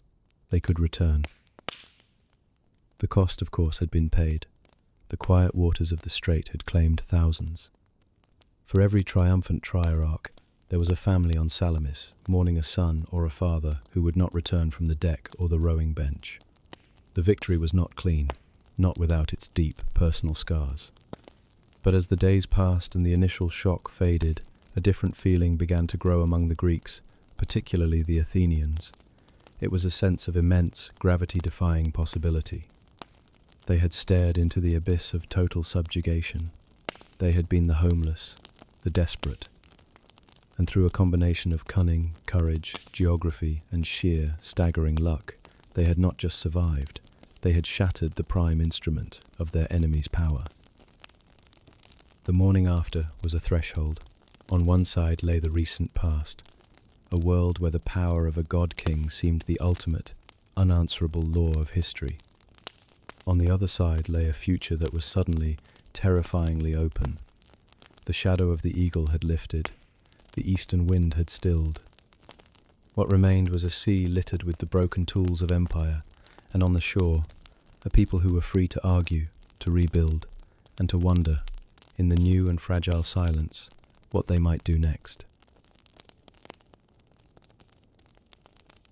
They could return. The cost, of course, had been paid. The quiet waters of the Strait had claimed thousands. For every triumphant trierarch, there was a family on Salamis, mourning a son or a father who would not return from the deck or the rowing bench. The victory was not clean, not without its deep personal scars. But as the days passed and the initial shock faded, a different feeling began to grow among the Greeks, particularly the Athenians. It was a sense of immense, gravity-defying possibility. They had stared into the abyss of total subjugation. They had been the homeless, the desperate. And through a combination of cunning, courage, geography, and sheer, staggering luck, they had not just survived, they had shattered the prime instrument of their enemy's power. The morning after was a threshold. On one side lay the recent past, a world where the power of a god-king seemed the ultimate, unanswerable law of history. On the other side lay a future that was suddenly, terrifyingly open. The shadow of the eagle had lifted, the eastern wind had stilled. What remained was a sea littered with the broken tools of empire, and on the shore, a people who were free to argue, to rebuild, and to wonder, in the new and fragile silence, what they might do next.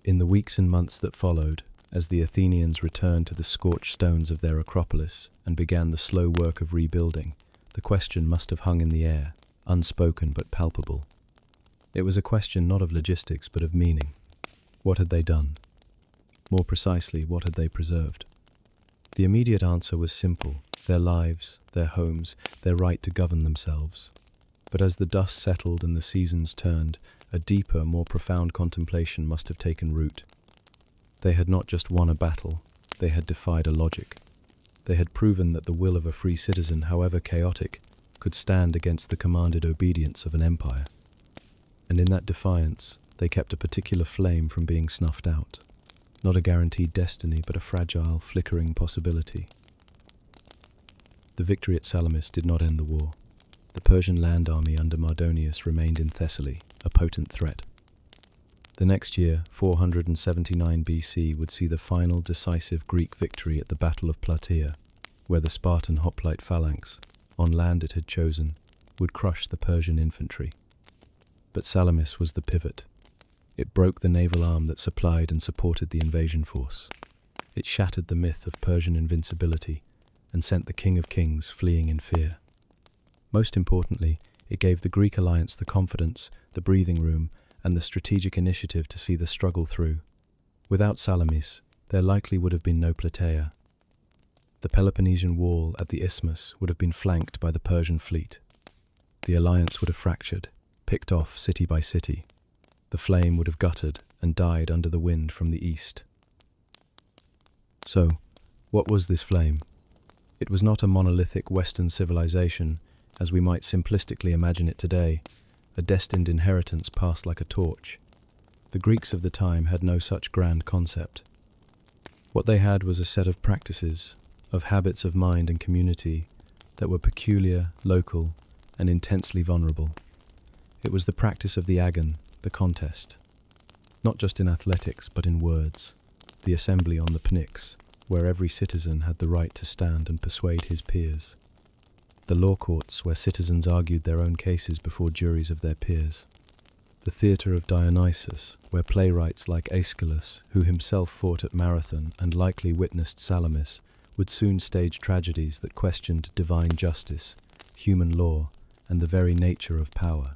In the weeks and months that followed, as the Athenians returned to the scorched stones of their Acropolis and began the slow work of rebuilding, the question must have hung in the air, unspoken but palpable. It was a question not of logistics but of meaning. What had they done? More precisely, what had they preserved? The immediate answer was simple: their lives, their homes, their right to govern themselves. But as the dust settled and the seasons turned, a deeper, more profound contemplation must have taken root. They had not just won a battle, they had defied a logic. They had proven that the will of a free citizen, however chaotic, could stand against the commanded obedience of an empire. And in that defiance, they kept a particular flame from being snuffed out. Not a guaranteed destiny, but a fragile, flickering possibility. The victory at Salamis did not end the war. The Persian land army under Mardonius remained in Thessaly, a potent threat. The next year, 479 BC, would see the final decisive Greek victory at the Battle of Plataea, where the Spartan hoplite phalanx, on land it had chosen, would crush the Persian infantry. But Salamis was the pivot. It broke the naval arm that supplied and supported the invasion force. It shattered the myth of Persian invincibility and sent the King of Kings fleeing in fear. Most importantly, it gave the Greek alliance the confidence, the breathing room, and the strategic initiative to see the struggle through. Without Salamis, there likely would have been no Plataea. The Peloponnesian wall at the isthmus would have been flanked by the Persian fleet. The alliance would have fractured, picked off city by city. The flame would have guttered and died under the wind from the east. So, what was this flame? It was not a monolithic Western civilization, as we might simplistically imagine it today, a destined inheritance passed like a torch. The Greeks of the time had no such grand concept. What they had was a set of practices, of habits of mind and community that were peculiar, local, and intensely vulnerable. It was the practice of the agon, the contest, not just in athletics but in words, the assembly on the pnyx, where every citizen had the right to stand and persuade his peers. The law courts, where citizens argued their own cases before juries of their peers. The theatre of Dionysus, where playwrights like Aeschylus, who himself fought at Marathon and likely witnessed Salamis, would soon stage tragedies that questioned divine justice, human law, and the very nature of power.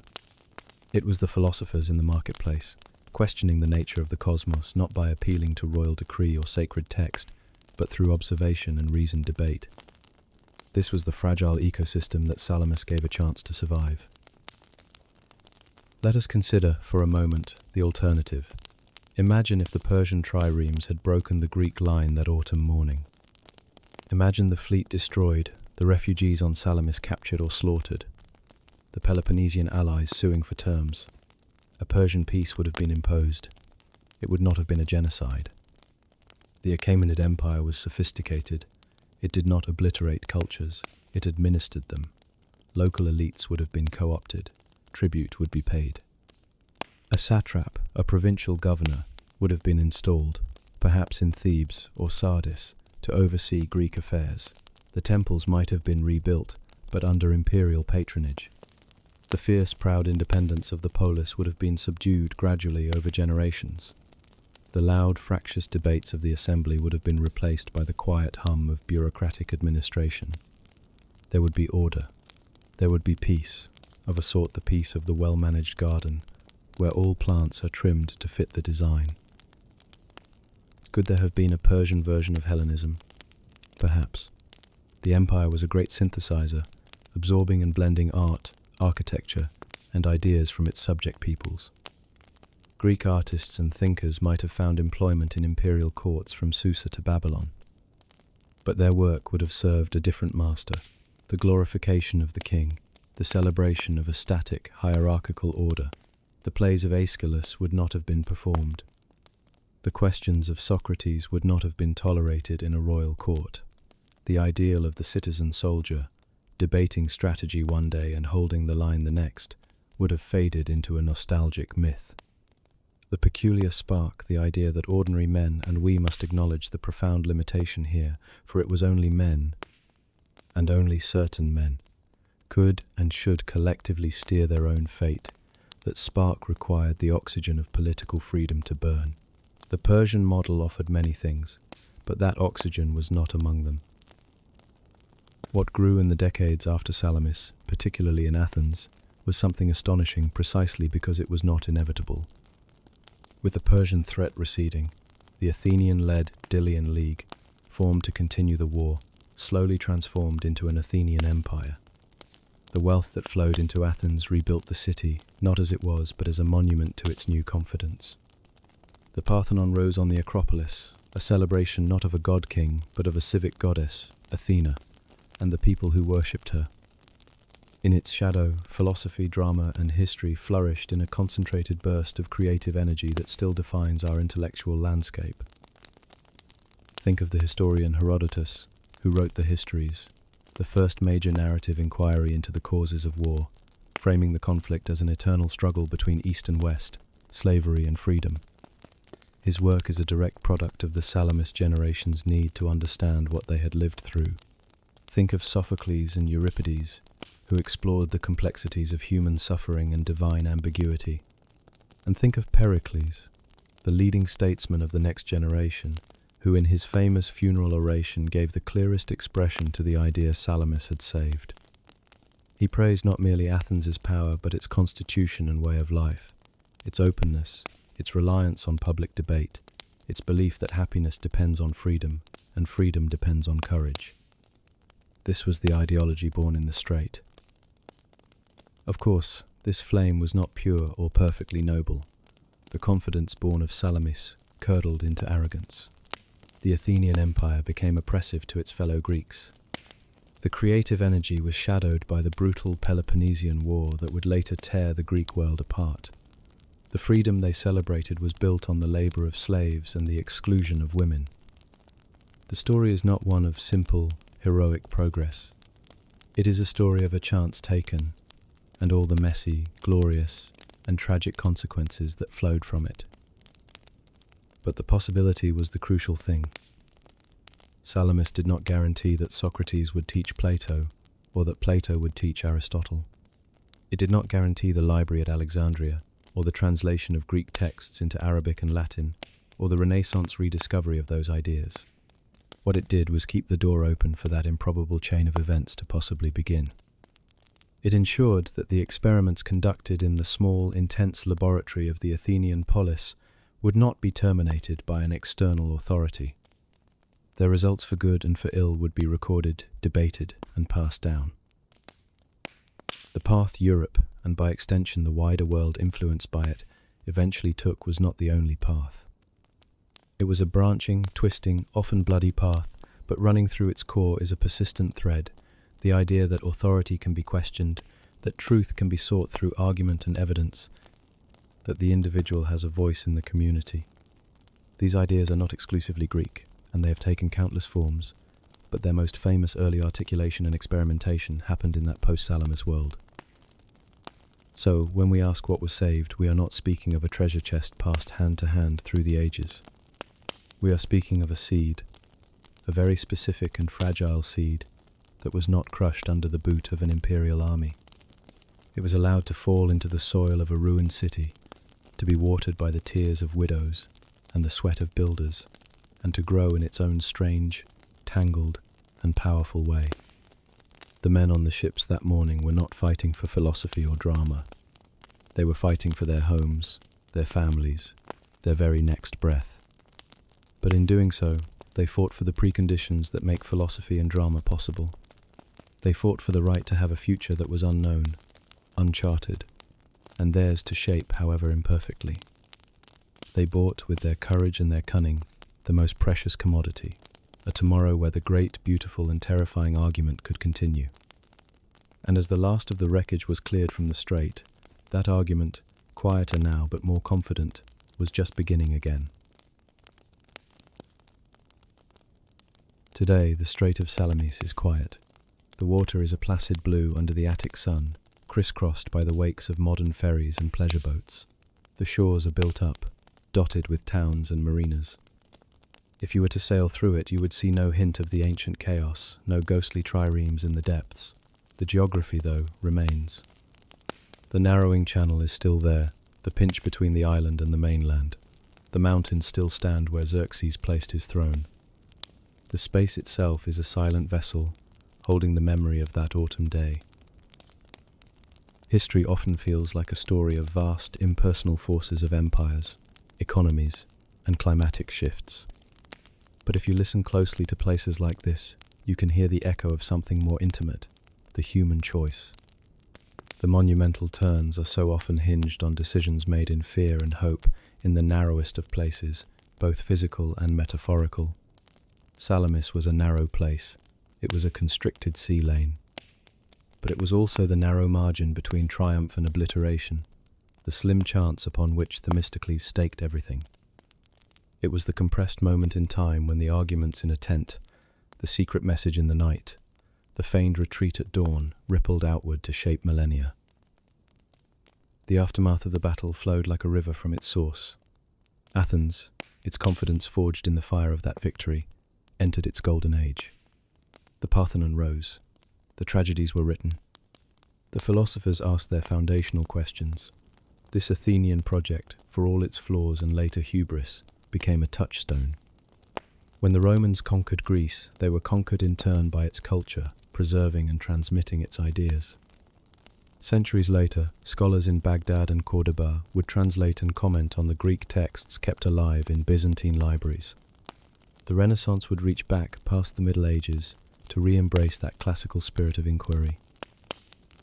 It was the philosophers in the marketplace, questioning the nature of the cosmos not by appealing to royal decree or sacred text, but through observation and reasoned debate. This was the fragile ecosystem that Salamis gave a chance to survive. Let us consider, for a moment, the alternative. Imagine if the Persian triremes had broken the Greek line that autumn morning. Imagine the fleet destroyed, the refugees on Salamis captured or slaughtered, the Peloponnesian allies suing for terms. A Persian peace would have been imposed. It would not have been a genocide. The Achaemenid Empire was sophisticated. It did not obliterate cultures, it administered them. Local elites would have been co-opted. Tribute would be paid. A satrap, a provincial governor, would have been installed, perhaps in Thebes or Sardis, to oversee Greek affairs. The temples might have been rebuilt, but under imperial patronage. The fierce, proud independence of the polis would have been subdued gradually over generations. The loud, fractious debates of the assembly would have been replaced by the quiet hum of bureaucratic administration. There would be order. There would be peace, of a sort the peace of the well-managed garden, where all plants are trimmed to fit the design. Could there have been a Persian version of Hellenism? Perhaps. The empire was a great synthesizer, absorbing and blending art, architecture, and ideas from its subject peoples. Greek artists and thinkers might have found employment in imperial courts from Susa to Babylon. But their work would have served a different master, the glorification of the king, the celebration of a static, hierarchical order. The plays of Aeschylus would not have been performed. The questions of Socrates would not have been tolerated in a royal court. The ideal of the citizen soldier, debating strategy one day and holding the line the next, would have faded into a nostalgic myth. The peculiar spark, the idea that ordinary men and we must acknowledge the profound limitation here, for it was only men, and only certain men, could and should collectively steer their own fate. That spark required the oxygen of political freedom to burn. The Persian model offered many things, but that oxygen was not among them. What grew in the decades after Salamis, particularly in Athens, was something astonishing precisely because it was not inevitable. With the Persian threat receding, the Athenian-led Delian League, formed to continue the war, slowly transformed into an Athenian empire. The wealth that flowed into Athens rebuilt the city, not as it was, but as a monument to its new confidence. The Parthenon rose on the Acropolis, a celebration not of a god-king, but of a civic goddess, Athena, and the people who worshipped her. In its shadow, philosophy, drama, and history flourished in a concentrated burst of creative energy that still defines our intellectual landscape. Think of the historian Herodotus, who wrote the Histories, the first major narrative inquiry into the causes of war, framing the conflict as an eternal struggle between East and West, slavery and freedom. His work is a direct product of the Salamis generation's need to understand what they had lived through. Think of Sophocles and Euripides, who explored the complexities of human suffering and divine ambiguity. And think of Pericles, the leading statesman of the next generation, who in his famous funeral oration gave the clearest expression to the idea Salamis had saved. He praised not merely Athens' power, but its constitution and way of life, its openness, its reliance on public debate, its belief that happiness depends on freedom, and freedom depends on courage. This was the ideology born in the Strait. Of course, this flame was not pure or perfectly noble. The confidence born of Salamis curdled into arrogance. The Athenian Empire became oppressive to its fellow Greeks. The creative energy was shadowed by the brutal Peloponnesian War that would later tear the Greek world apart. The freedom they celebrated was built on the labor of slaves and the exclusion of women. The story is not one of simple, heroic progress. It is a story of a chance taken, and all the messy, glorious, and tragic consequences that flowed from it. But the possibility was the crucial thing. Salamis did not guarantee that Socrates would teach Plato, or that Plato would teach Aristotle. It did not guarantee the library at Alexandria, or the translation of Greek texts into Arabic and Latin, or the Renaissance rediscovery of those ideas. What it did was keep the door open for that improbable chain of events to possibly begin. It ensured that the experiments conducted in the small, intense laboratory of the Athenian polis would not be terminated by an external authority. Their results for good and for ill would be recorded, debated, and passed down. The path Europe, and by extension the wider world influenced by it, eventually took was not the only path. It was a branching, twisting, often bloody path, but running through its core is a persistent thread, the idea that authority can be questioned, that truth can be sought through argument and evidence, that the individual has a voice in the community. These ideas are not exclusively Greek, and they have taken countless forms, but their most famous early articulation and experimentation happened in that post-Salamis world. So, when we ask what was saved, we are not speaking of a treasure chest passed hand to hand through the ages. We are speaking of a seed, a very specific and fragile seed, that was not crushed under the boot of an imperial army. It was allowed to fall into the soil of a ruined city, to be watered by the tears of widows and the sweat of builders, and to grow in its own strange, tangled, and powerful way. The men on the ships that morning were not fighting for philosophy or drama. They were fighting for their homes, their families, their very next breath. But in doing so, they fought for the preconditions that make philosophy and drama possible. They fought for the right to have a future that was unknown, uncharted, and theirs to shape however imperfectly. They bought with their courage and their cunning the most precious commodity, a tomorrow where the great, beautiful, and terrifying argument could continue. And as the last of the wreckage was cleared from the Strait, that argument, quieter now but more confident, was just beginning again. Today, the Strait of Salamis is quiet. The water is a placid blue under the Attic sun, crisscrossed by the wakes of modern ferries and pleasure boats. The shores are built up, dotted with towns and marinas. If you were to sail through it, you would see no hint of the ancient chaos, no ghostly triremes in the depths. The geography, though, remains. The narrowing channel is still there, the pinch between the island and the mainland. The mountains still stand where Xerxes placed his throne. The space itself is a silent vessel, holding the memory of that autumn day. History often feels like a story of vast, impersonal forces of empires, economies, and climatic shifts. But if you listen closely to places like this, you can hear the echo of something more intimate, the human choice. The monumental turns are so often hinged on decisions made in fear and hope in the narrowest of places, both physical and metaphorical. Salamis was a narrow place. It was a constricted sea lane. But it was also the narrow margin between triumph and obliteration, the slim chance upon which Themistocles staked everything. It was the compressed moment in time when the arguments in a tent, the secret message in the night, the feigned retreat at dawn rippled outward to shape millennia. The aftermath of the battle flowed like a river from its source. Athens, its confidence forged in the fire of that victory, entered its golden age. The Parthenon rose. The tragedies were written. The philosophers asked their foundational questions. This Athenian project, for all its flaws and later hubris, became a touchstone. When the Romans conquered Greece, they were conquered in turn by its culture, preserving and transmitting its ideas. Centuries later, scholars in Baghdad and Cordoba would translate and comment on the Greek texts kept alive in Byzantine libraries. The Renaissance would reach back past the Middle Ages to re-embrace that classical spirit of inquiry.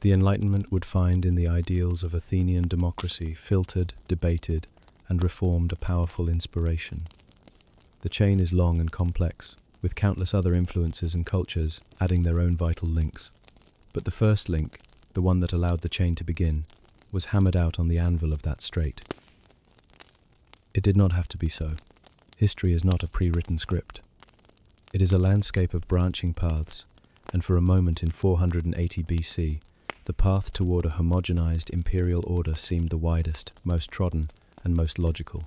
The Enlightenment would find in the ideals of Athenian democracy filtered, debated, and reformed a powerful inspiration. The chain is long and complex, with countless other influences and cultures adding their own vital links. But the first link, the one that allowed the chain to begin, was hammered out on the anvil of that strait. It did not have to be so. History is not a pre-written script. It is a landscape of branching paths, and for a moment in 480 BC, the path toward a homogenized imperial order seemed the widest, most trodden, and most logical.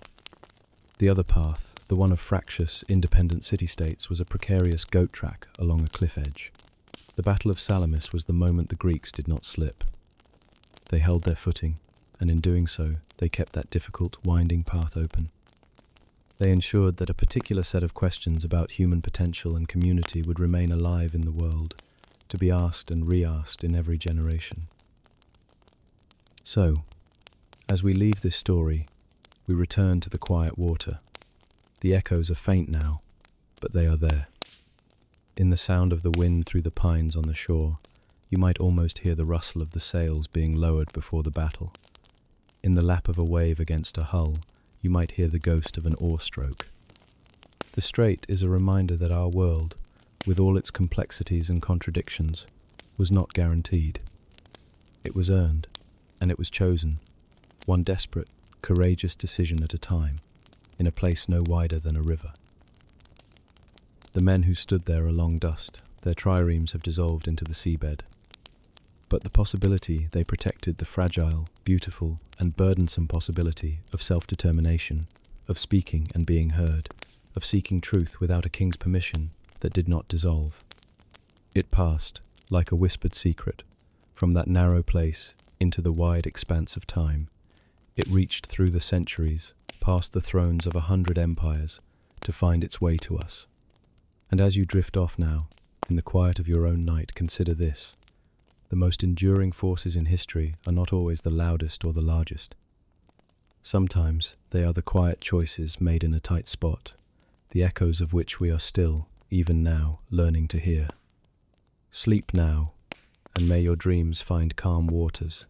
The other path, the one of fractious, independent city-states, was a precarious goat track along a cliff edge. The Battle of Salamis was the moment the Greeks did not slip. They held their footing, and in doing so, they kept that difficult, winding path open. They ensured that a particular set of questions about human potential and community would remain alive in the world, to be asked and re-asked in every generation. So, as we leave this story, we return to the quiet water. The echoes are faint now, but they are there. In the sound of the wind through the pines on the shore, you might almost hear the rustle of the sails being lowered before the battle. In the lap of a wave against a hull, you might hear the ghost of an oar stroke. The strait is a reminder that our world, with all its complexities and contradictions, was not guaranteed. It was earned, and it was chosen, one desperate, courageous decision at a time, in a place no wider than a river. The men who stood there are long dust, their triremes have dissolved into the seabed. But the possibility they protected the fragile, beautiful, and burdensome possibility of self-determination, of speaking and being heard, of seeking truth without a king's permission, that did not dissolve. It passed, like a whispered secret, from that narrow place into the wide expanse of time. It reached through the centuries, past the thrones of 100 empires, to find its way to us. And as you drift off now, in the quiet of your own night, consider this. The most enduring forces in history are not always the loudest or the largest. Sometimes they are the quiet choices made in a tight spot, the echoes of which we are still, even now, learning to hear. Sleep now, and may your dreams find calm waters.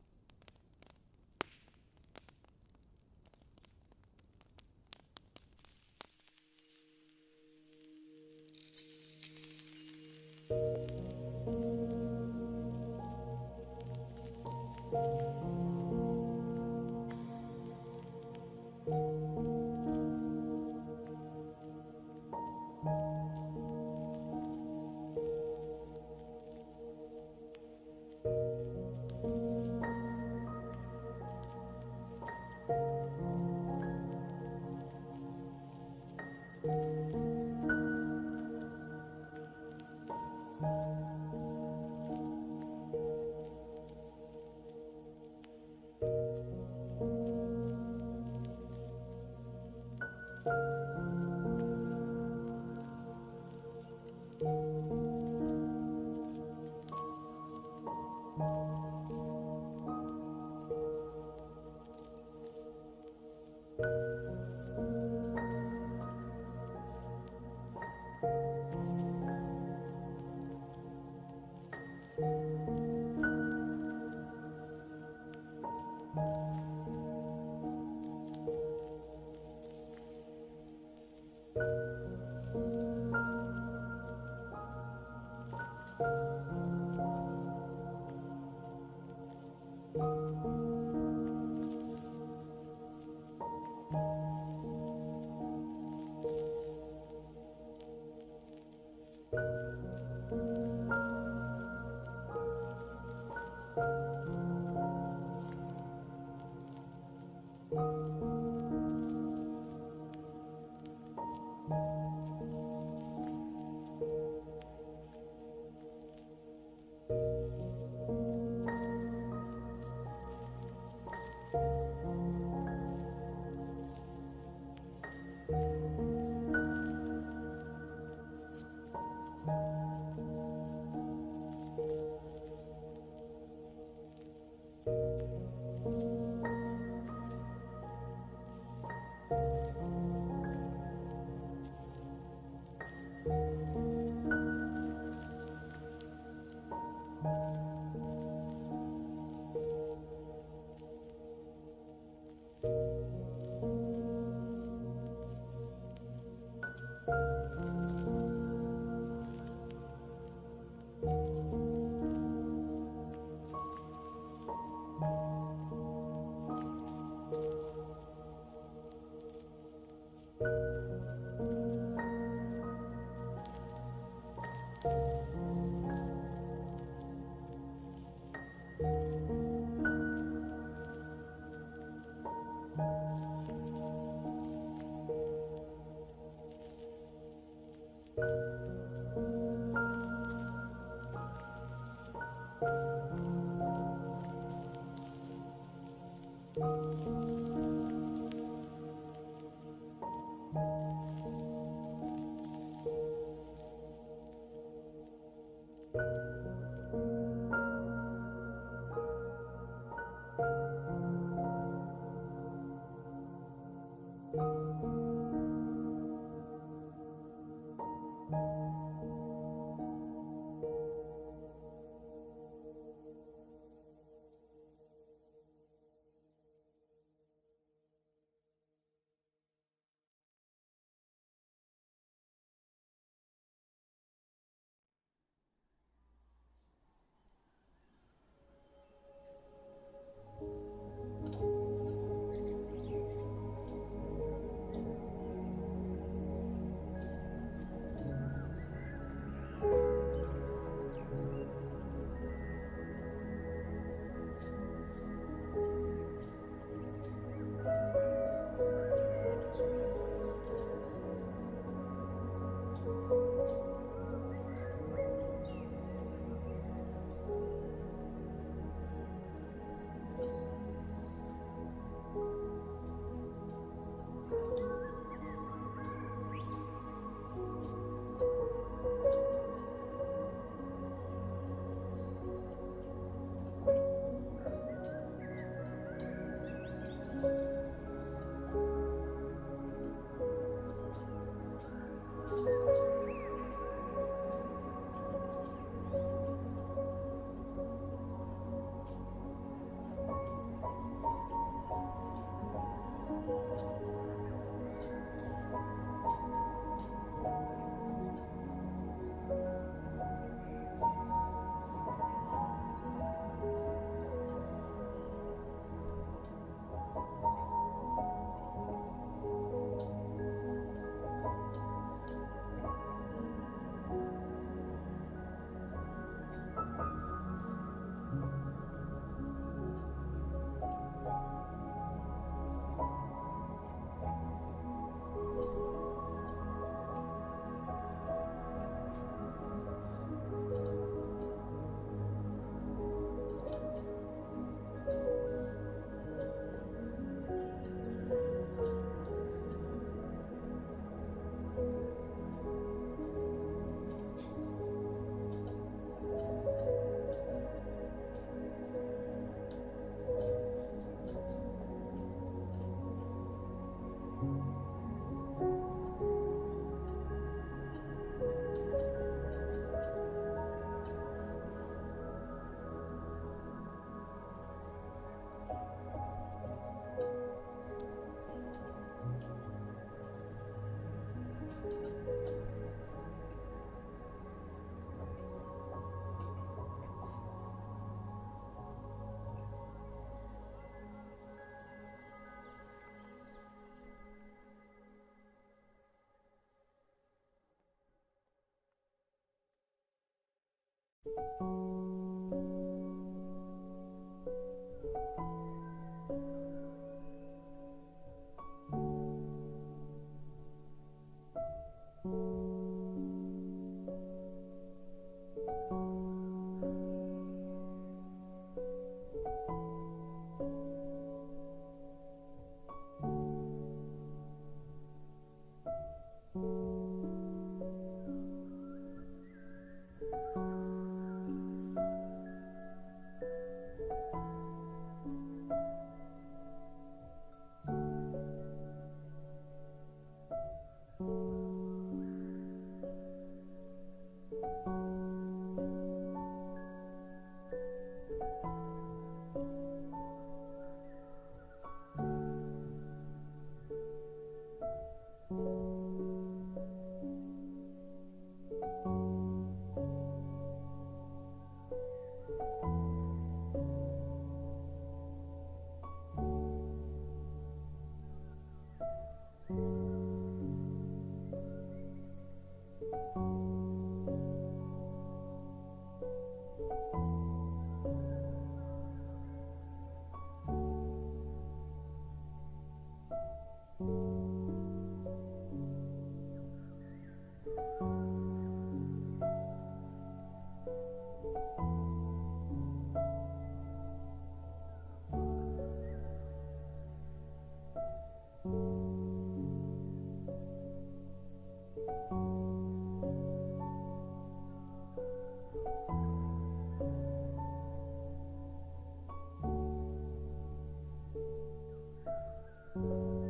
you.